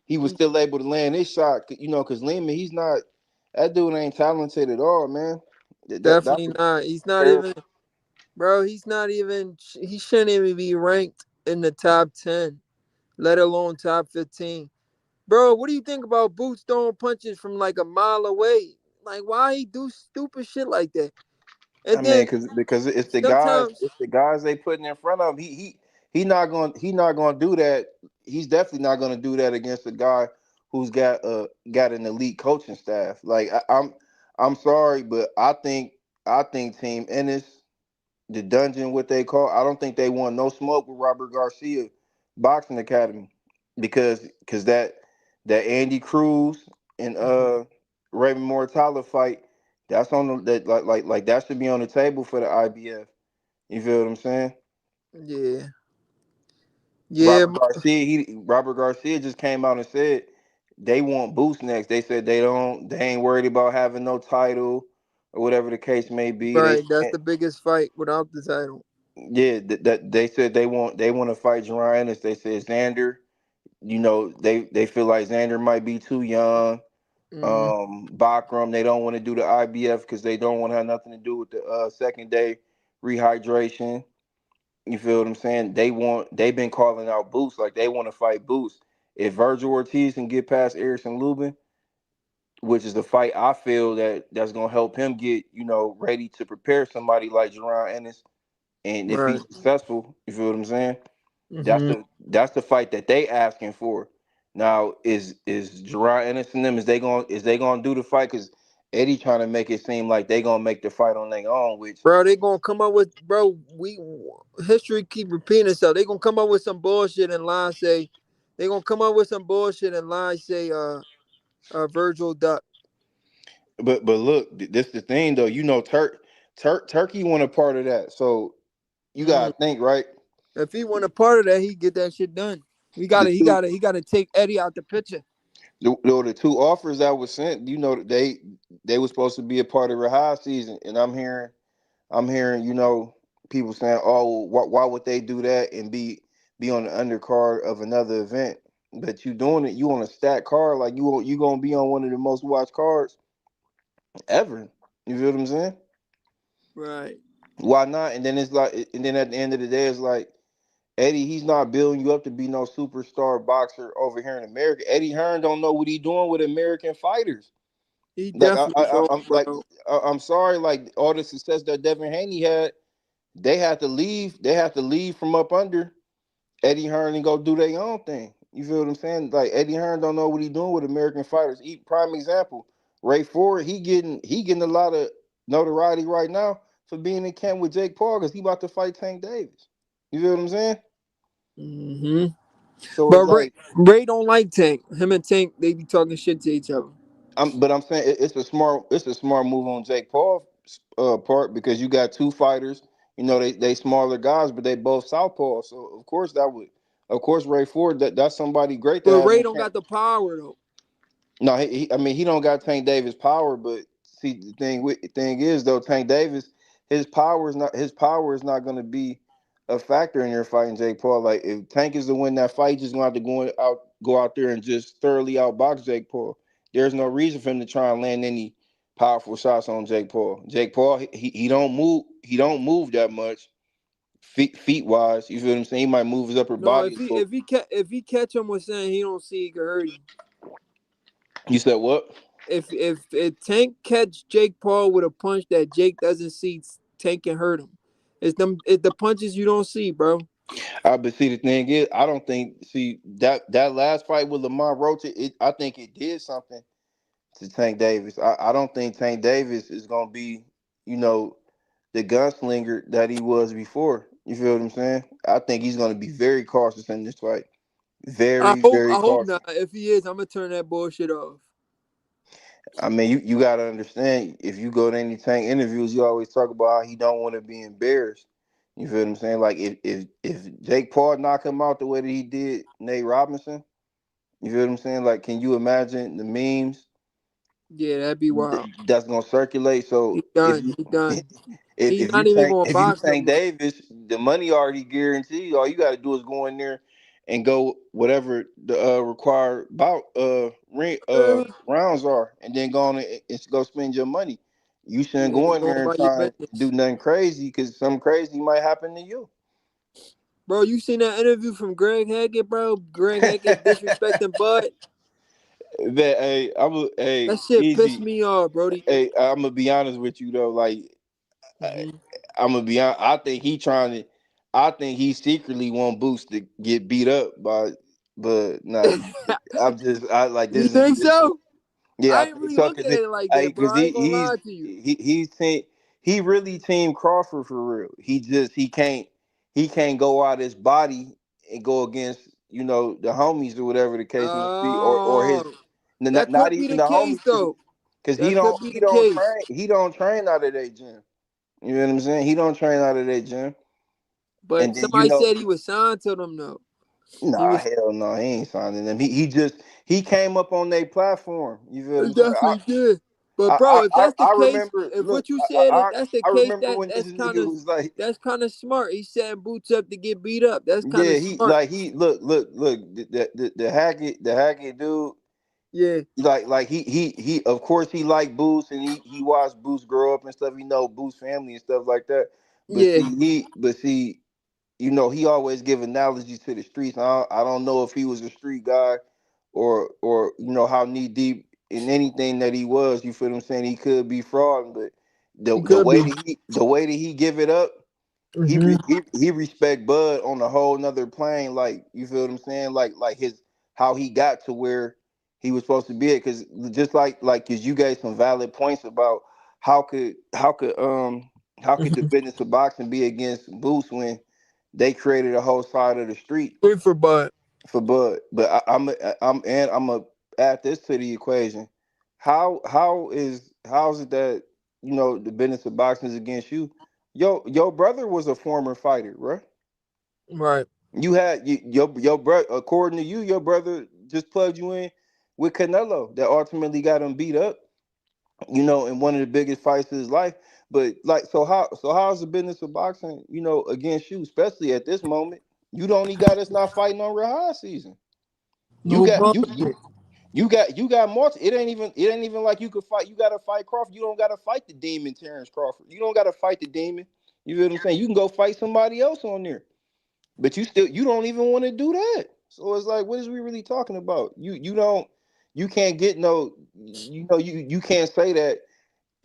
he was He still able to land his shot, because Lehman, he's not that dude ain't talented at all, man. That's definitely what not. He's not terrible. even, bro. He's not even. He shouldn't even be ranked in the top 10, let alone top 15. Bro, what do you think about Boots throwing punches from like a mile away? Like, why he do stupid shit like that? I And mean, then because sometimes, it's the guys they putting in front of him. He not going to do that. He's definitely not going to do that against a guy who's got an elite coaching staff. Like I'm sorry, but I think Team Ennis, the dungeon, what they call. I don't think they want no smoke with Robert Garcia Boxing Academy, because that Andy Cruz and Raymond Mortala fight, that's on the that like that should be on the table for the IBF. You feel what I'm saying? yeah, yeah, Robert Garcia just came out and said they want Boost next. They said they ain't worried about having no title or whatever the case may be. They right. That's the biggest fight without the title. Yeah, that they said they want to fight Jaron Ennis. They said Xander, they feel like Xander might be too young. Hmm. Bakram, they don't want to do the IBF because they don't want to have nothing to do with the second day rehydration. You feel what I'm saying? They've been calling out Boots, like they want to fight Boots. If Virgil Ortiz can get past Erickson Lubin, which is the fight I feel that's gonna help him get, ready to prepare somebody like Jaron Ennis. And if Right. he's successful, you feel what I'm saying? That's Hmm. the fight that they asking for. Now is Gerard Ennis and them, is they gonna do the fight? Because Eddie trying to make it seem like they gonna make the fight on their own, which Bro, they gonna come up with bro. We history keep repeating itself. They gonna come up with some bullshit and lie say. They gonna come up with some bullshit and lie say. Virgil Duck. but look, this the thing though. You know, Turkey want a part of that, so you Mm. gotta think right. If he want a part of that, he get that shit done. We The gotta. He two gotta. He gotta take Eddie out the picture. the two offers that was sent, you know, they were supposed to be a part of the high season, and I'm hearing, you know, people saying, "Oh, why would they do that and be on the undercard of another event?" But you doing it, you on a stacked card, like you gonna be on one of the most watched cards ever. You feel what I'm saying? Right. Why not? And then it's like, and then at the end of the day, it's like Eddie, he's not building you up to be no superstar boxer over here in America. Eddie Hearn don't know what he doing with American fighters. He Like definitely don't, I'm like bro. I'm sorry, like all the success that Devin Haney had, they had to leave. They had to leave from up under Eddie Hearn and go do their own thing. You feel what I'm saying? Like Eddie Hearn don't know what he doing with American fighters. Prime example, Ray Ford, he getting a lot of notoriety right now for being in camp with Jake Paul because he about to fight Tank Davis. You feel what I'm saying? Hmm. So But it's Ray, like Ray don't like Tank. Him and Tank, they be talking shit to each other. I'm saying it's a smart move on Jake Paul's part because you got two fighters. You know they smaller guys, but they both southpaw. So of course Ray Ford that's somebody great to But have Ray in don't camp. got the power though. No, I mean he don't got Tank Davis power, but see the thing is though Tank Davis his power is not going to be a factor in your fighting Jake Paul. Like if Tank is to win that fight, he's just going to have to go out there and just thoroughly outbox Jake Paul. There's no reason for him to try and land any powerful shots on Jake Paul. Jake Paul he don't move that much feet wise. You feel what I'm saying? He might move his upper No, body a little. if he catch him with saying he don't see he can hurt him. You said what? If Tank catch Jake Paul with a punch that Jake doesn't see, Tank can hurt him. It's the punches you don't see, bro. But see, the thing is, I don't think that last fight with Lamar Roach. I think it did something to Tank Davis. I don't think Tank Davis is gonna be, you know, the gunslinger that he was before. You feel what I'm saying? I think he's gonna be very cautious in this fight. Very, I very hope not. cautious. If he is, I'm gonna turn that bullshit off. I mean, you gotta understand. If you go to any Tank interviews, you always talk about how he don't want to be embarrassed. You feel what I'm saying? Like if Jake Paul knock him out the way that he did Nate Robinson. You feel what I'm saying? Like, can you imagine the memes Yeah, that'd be wild. that's gonna circulate? He So if done. you He done. if, He if you not even tank gonna if you box no tank more. Davis, the money already guaranteed. All you got to do is go in there and go whatever the required rounds are, and then go on and go spend your money. You shouldn't Yeah, go in go there and about your try and do business, nothing crazy because something crazy might happen to you. bro. You seen that interview from Greg Hackett, bro? Greg Hackett disrespecting Bud. That hey, That shit pissed easy. me off, Brody. Hey, I'm gonna be honest with you though. Like Hmm. I'm gonna be honest. I think he trying to. I think he secretly want Boost to get beat up by, but nah. I like You this is think this. so? Yeah, I I ain't think really so look because at it like that, bro. because I ain't gonna lie to you. he's team he really team Crawford for real. He can't go out his body and go against the homies or whatever the case may be or his Oh, that not could be even the the case homies though. because he That could don't be he the don't case. train out of that gym. You know what I'm saying? He don't train out of that gym. But And then somebody said he was signed to them though. He nah, was hell no, he ain't signing them. He came up on their platform. You feel what he I'm saying? definitely did. But I bro, I if I, that's the I case, remember. if Look, what you said is that's the I case, remember when this nigga was like, that's kind of smart. He's setting boots up to get beat up. That's kind of yeah, he smart. like he look the Hackett dude. Yeah, Like he of course he liked Boost and he watched Boost grow up and stuff. He know Boost family and stuff like that. But yeah. see, he always give analogies to the streets. I don't know if he was a street guy or how knee deep in anything that he was. You feel what I'm saying? He could be fraud, but He the could way be. that he give it up, Hmm. he respect Bud on a whole nother plane. Like you feel what I'm saying? Like his how he got to where He was supposed to be it because just like cause you gave some valid points about how could how could um how could the Mhm. business of boxing be against Boots when they created a whole side of the street Free for Bud. for Bud. But I'm a add this to the equation. How is it that the business of boxing is against you? Your brother was a former fighter, right? Right. You had your brother. According to you, your brother just plugged you in with Canelo that ultimately got him beat up. In one of the biggest fights of his life. But like, how's the business of boxing? Against you, especially at this moment. You the only guy that's not fighting on real high season. You No got bullshit. you got multi. It ain't even like you could fight. You got to fight Crawford. You don't got to fight the demon Terrence Crawford. You don't got to fight the demon. You feel what I'm saying? You can go fight somebody else on there. But you don't even want to do that. So it's like, what is we really talking about? You can't get no you can't say that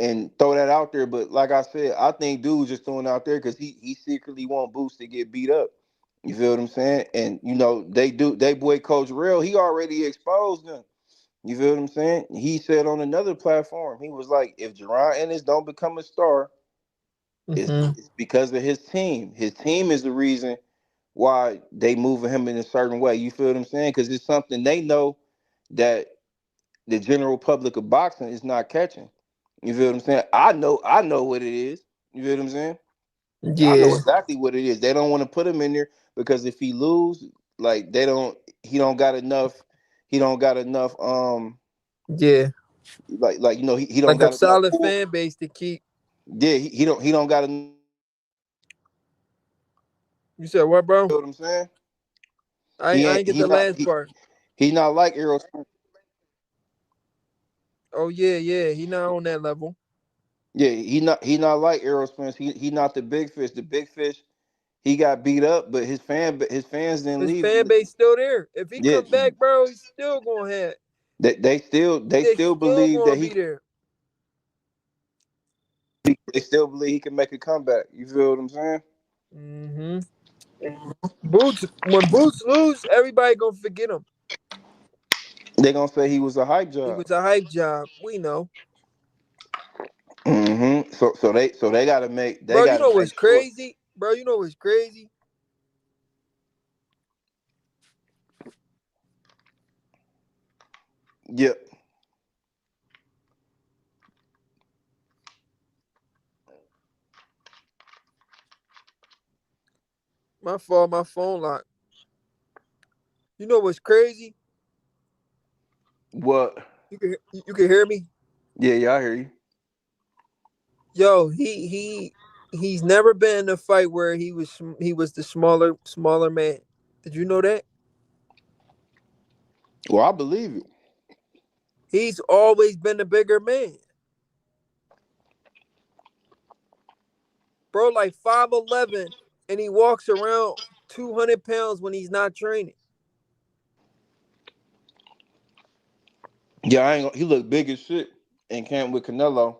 and throw that out there. But like I said, I think dude's just throwing it out there because he secretly want Boots to get beat up. You feel what I'm saying? And they boy Coach Real, he already exposed them. You feel what I'm saying? He said on another platform, he was like, if Jaron Ennis don't become a star, Hmm. it's because of his team. His team is the reason why they moving him in a certain way. You feel what I'm saying? Because it's something they know that the general public of boxing is not catching. You feel what I'm saying? I know what it is. You feel what I'm saying? I know Yeah. exactly what it is. They don't want to put him in there because if he lose, like he don't got enough, he don't got enough, Yeah. he don't Like a got enough solid pull. fan base to keep. Yeah, he don't got enough. You said what, You bro? know what I'm saying? I ain't get He the not last part. he not like Errol Spence. Oh yeah, yeah. He not on that level. Yeah, he not like Errol Spence. He not the big fish. The big fish, he got beat up, but his fans didn't His leave. fan base still there. If he Yeah, come back, bro, he's still gonna have. they They still still believe that gonna he be there. they still believe he can make a comeback. You feel what I'm saying? Hmm. Boots. When Boots lose, everybody gonna forget him. They gonna say he was a hype He job. was a hype job. We know, So they gotta make bro. You know what's sure. crazy, bro? You know what's crazy? Yeah. My fault. My phone locked. You know what's crazy? What? You can hear me? Yeah, I hear you. Yo, he's never been in a fight where he was the smaller man. Did you know that? Well, I believe you. He's always been the bigger man, bro. Like 5'11", and he walks around 200 pounds when he's not training. Yeah, I ain't gonna, he looked big as shit in camp with Canelo.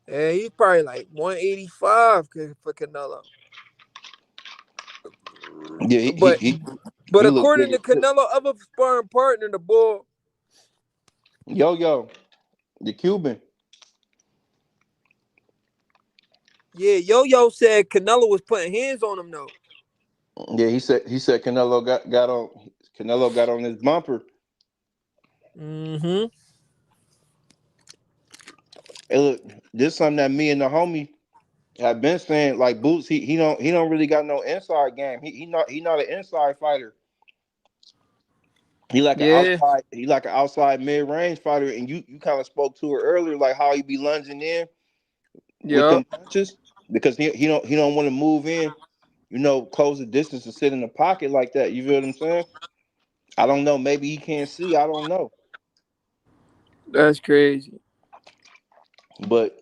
And he's probably like 185 for Canelo. Yeah, But but he looked big according as to shit. Canelo, other sparring partner, the bull, Yo, the Cuban. yeah, Yo said Canelo was putting hands on him though. Yeah, he said Canelo got on his bumper. Mm-hmm. Hey, look, this is something that me and the homie have been saying. Like Boots, he don't really got no inside game. He not an inside fighter. Yeah. He like an outside mid range fighter. And you kind of spoke to it earlier, like how he be lunging in with them Yup. punches because he don't want to move in. Close the distance and sit in the pocket like that. You feel what I'm saying? I don't know. Maybe he can't see. I don't know. That's crazy. But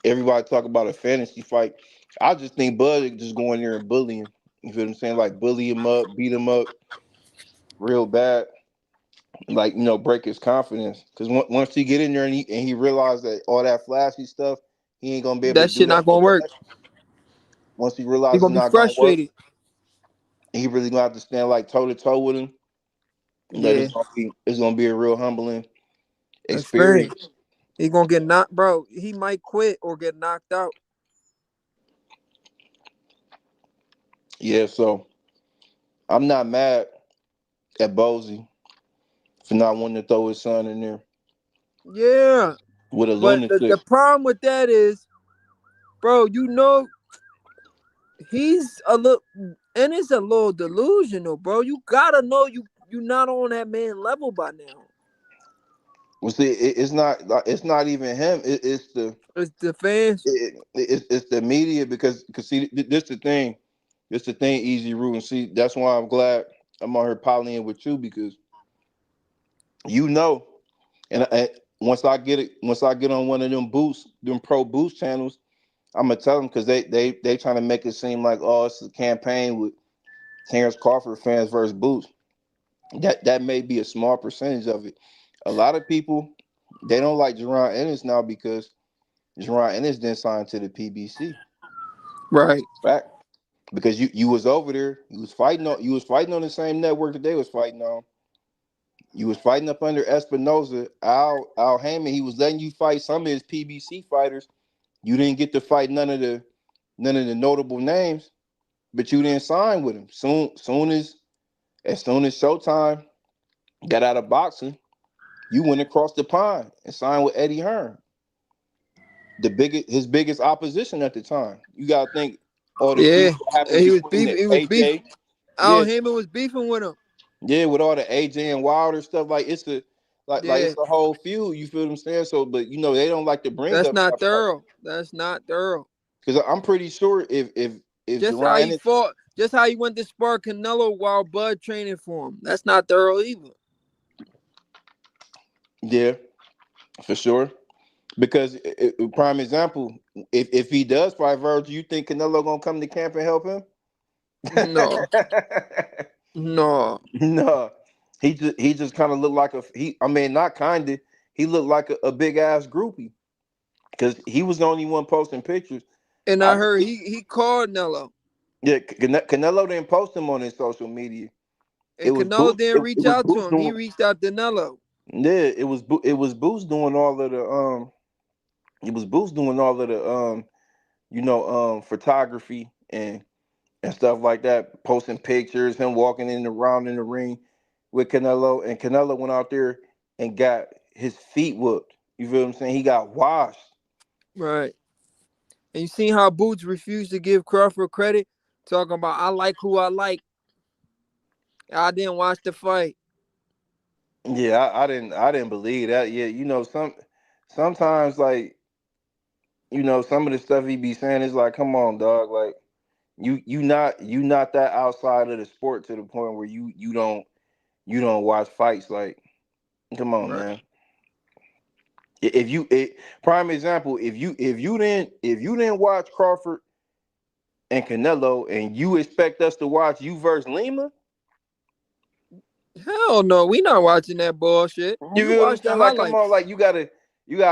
everybody talk about a fantasy fight. I just think Bud just go in there and bully him. You feel what I'm saying? Like bully him up, beat him up real bad. Like break his confidence. Because once he get in there and he realize that all that flashy stuff, he ain't gonna be able to That do shit that not no gonna more. work. Once he He realizes gonna it's be not gonna work, frustrated. he really gonna have to stand like toe to toe with him. That Yeah, it's gonna be a real humbling experience. experience. He gonna get knocked, bro. He might quit or get knocked out. Yeah, so I'm not mad at Bozy for not wanting to throw his son in there Yeah, with a but the lunatic. problem with that is, bro, you know, he's a little, and it's a little delusional, bro. You gotta know you not on that man level by now. Well, see, it's not even him. It's the It's the fans, it's the media because see this the thing. This the thing, Easy Rule, and see that's why I'm glad I'm on here polying with you because you know, and once I get on one of them pro boost channels, I'm gonna tell them because they trying to make it seem like oh it's a campaign with Terrence Crawford fans versus Boost. That may be a small percentage of it. A lot of people they don't like Jaron Ennis now because Jaron Ennis didn't sign to the PBC. right? Fact. Because you was over there, you was fighting on the same network that they was fighting on. You was fighting up under Espinoza, Al Heyman. He was letting you fight some of his PBC fighters. You didn't get to fight none of the notable names, but you didn't sign with him. As soon as Showtime got out of boxing, you went across the pond and signed with Eddie Hearn, his biggest opposition at the time. You gotta think all the Yeah, things that happened and he was between beefing. the He was beef. AJ, Al yeah, Heyman was beefing with him. yeah, with all the AJ and Wilder stuff. Like Yeah, it's the whole feud. You feel what I'm saying? So, but they don't like to bring that's up not that part thorough. That's not thorough. because I'm pretty sure if Just how Jerron he Ennis, fought, just how he went to spar Canelo while Bud training for him. That's not thorough either. yeah, for sure. Because prime example, if he does fight Virgil, you think Canelo gonna come to camp and help him? No, no. No, he just kind of looked like a he. I mean, not kinda. He looked like a big ass groupie because he was the only one posting pictures. And I I didn't heard see. he called Nello, Yeah, Canelo didn't post him on his social media. It and was Canelo Boost. didn't It reach was out to Boost him. He doing. reached out to Nello. Yeah, it was Boost doing all of the It was Boost doing all of the photography and stuff like that, posting pictures, him walking in around in the ring with Canelo, and Canelo went out there and got his feet whooped. You feel what I'm saying? He got washed. Right. And you seen how Boots refused to give Crawford credit, talking about I like who I like. I didn't watch the fight. Yeah, I didn't believe that. Yeah, sometimes like some of the stuff he be saying is like, come on, dog, like you not that outside of the sport to the point where you don't watch fights. Like, come on, Right. man. If you prime example, if you didn't watch Crawford and Canelo, and you expect us to watch you versus Lima, Hell no, we not watching that bullshit. you You feel what I'm watch the saying? Like, come on, highlights. like you gotta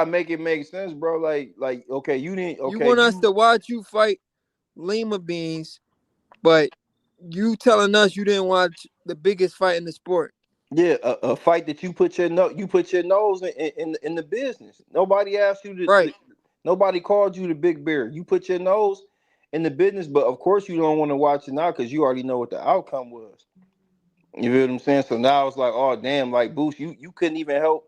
make it make sense, bro. Like okay, you didn't You okay want us you to watch you fight Lima Beans, but you telling us you didn't watch the biggest fight in the sport. yeah a fight that you put your nose in the business. Nobody asked you Right. nobody called you the big bear. You put your nose in the business, but of course you don't want to watch it now because you already know what the outcome was. You feel what I'm saying? So now it's like, oh damn, like Boost, you couldn't even help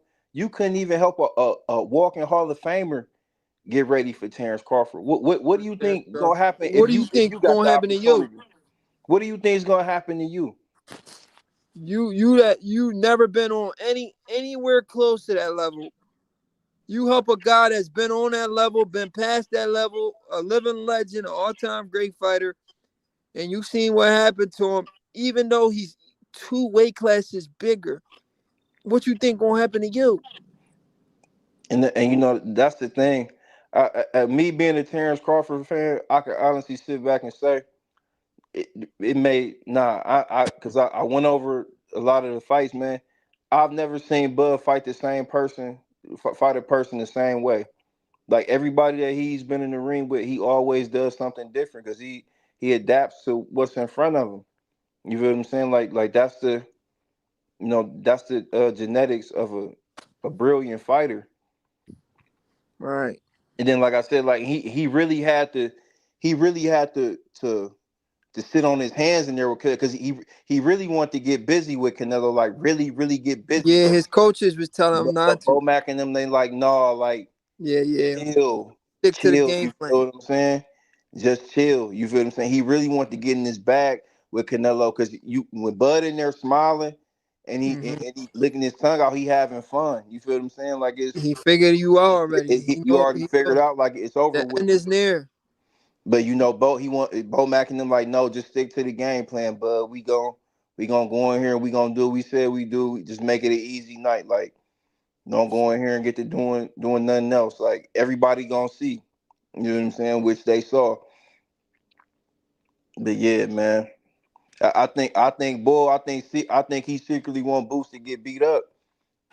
a walking Hall of Famer get ready for Terrence Crawford. What do you think gonna happen What do you if think you got gonna the happen to you? opportunity? What do you think is gonna happen to you? You that you never been on anywhere close to that level. You help a guy that's been on that level, been past that level, a living legend, an all-time great fighter, and you seen what happened to him, even though he's two weight classes bigger. What you think gonna happen to you? And that's the thing. Me being a Terrence Crawford fan, I can honestly sit back and say it, it made nah. Because I went over a lot of the fights, man. I've never seen Bud fight the same person, fight a person the same way. Like everybody that he's been in the ring with, he always does something different because he adapts to what's in front of him. You feel what I'm saying? Like You know, that's the genetics of a brilliant fighter. Right. And then, like I said, like he really had to sit on his hands in there because he really wanted to get busy with Canelo, like really get busy. Yeah, his coaches was telling him not But Bo to. Mac and them, they like, nah, like Yeah, yeah. chill, Stick to the chill. game You plan. feel what I'm saying? Just chill. You feel what I'm saying? He really wanted to get in his bag with Canelo because you when Bud in there smiling and Hmm. he licking his tongue out, he having fun. You feel what I'm saying? Like He figured you out already. you already He figured know out like it's over the with. end is near. But you know, Bo Mac and them like, no, just stick to the game plan, Bud. We gonna go in here and we gonna do what we said we do. Just make it an easy night. Like, don't go in here and get to doing nothing else. Like everybody gonna see. You know what I'm saying? Which they saw. But yeah, man. I think he secretly want Boost to get beat up.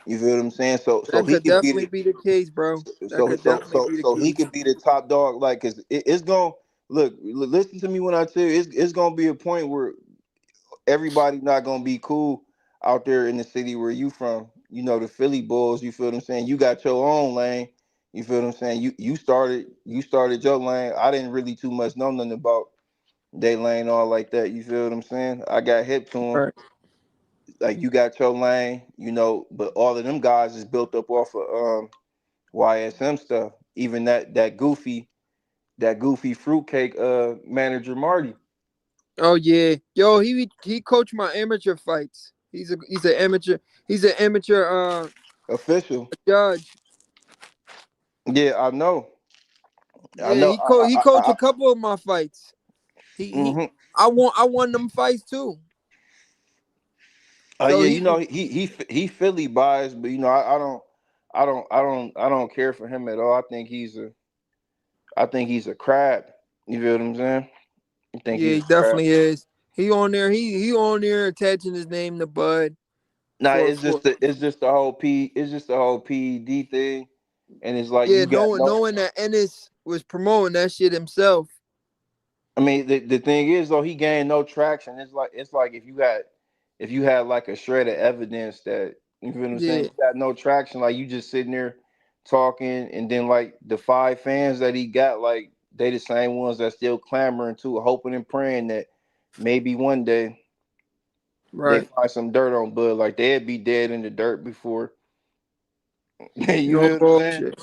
You feel what I'm saying? So That he could could be definitely be the case, bro. That so could so definitely so be the so he case. could be the top dog. Like, cause it's gonna listen to me when I tell you, it's gonna be a point where everybody not gonna be cool out there in the city where you from. You know, the Philly Bulls. You feel what I'm saying? You got your own lane. You feel what I'm saying? You started your lane. I didn't really too much know nothing about they lane all like that. You feel what I'm saying? I got hip to them. Right. Like you got your lane, you know, but all of them guys is built up off of YSM stuff. Even that goofy fruitcake manager Marty. Oh yeah. Yo, he coached my amateur fights. He's an amateur. He's an amateur Official. judge. Yeah, I know. I Yeah, know. he coached a couple of my fights. He Mm-hmm. I won them fights too. Oh So yeah, he you know he Philly biased, but you know I don't care for him at all. I think he's a crab. You feel what I'm saying? I think yeah, he's he a crab. definitely is. He on there. He on there attaching his name to Bud Nah, for it's just the whole PED thing, and it's like yeah, you got no. knowing that Ennis was promoting that shit himself. I mean, the thing is though, he gained no traction. It's like if you had like a shred of evidence that you feel what I'm saying, Yeah, you got no traction. Like you just sitting there talking, and then like the 5 fans that he got, like they the same ones that still clamoring to, hoping and praying that maybe one day they right. find some dirt on Bud. Like they'd be dead in the dirt before. You No feel what I'm saying? bullshit.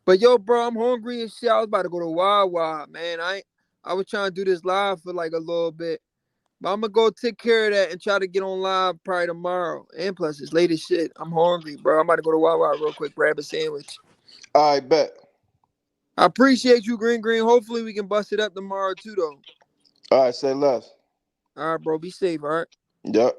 But yo, bro, I'm hungry and shit. I was about to go to Wawa, man. I was trying to do this live for like a little bit. But I'm gonna go take care of that and try to get on live probably tomorrow. And plus, it's late as shit. I'm hungry, bro. I'm about to go to Wawa real quick, grab a sandwich. I bet. I appreciate you, Green Green. Hopefully, we can bust it up tomorrow too, though. All right, say less. All right, bro. Be safe, all right? Yep.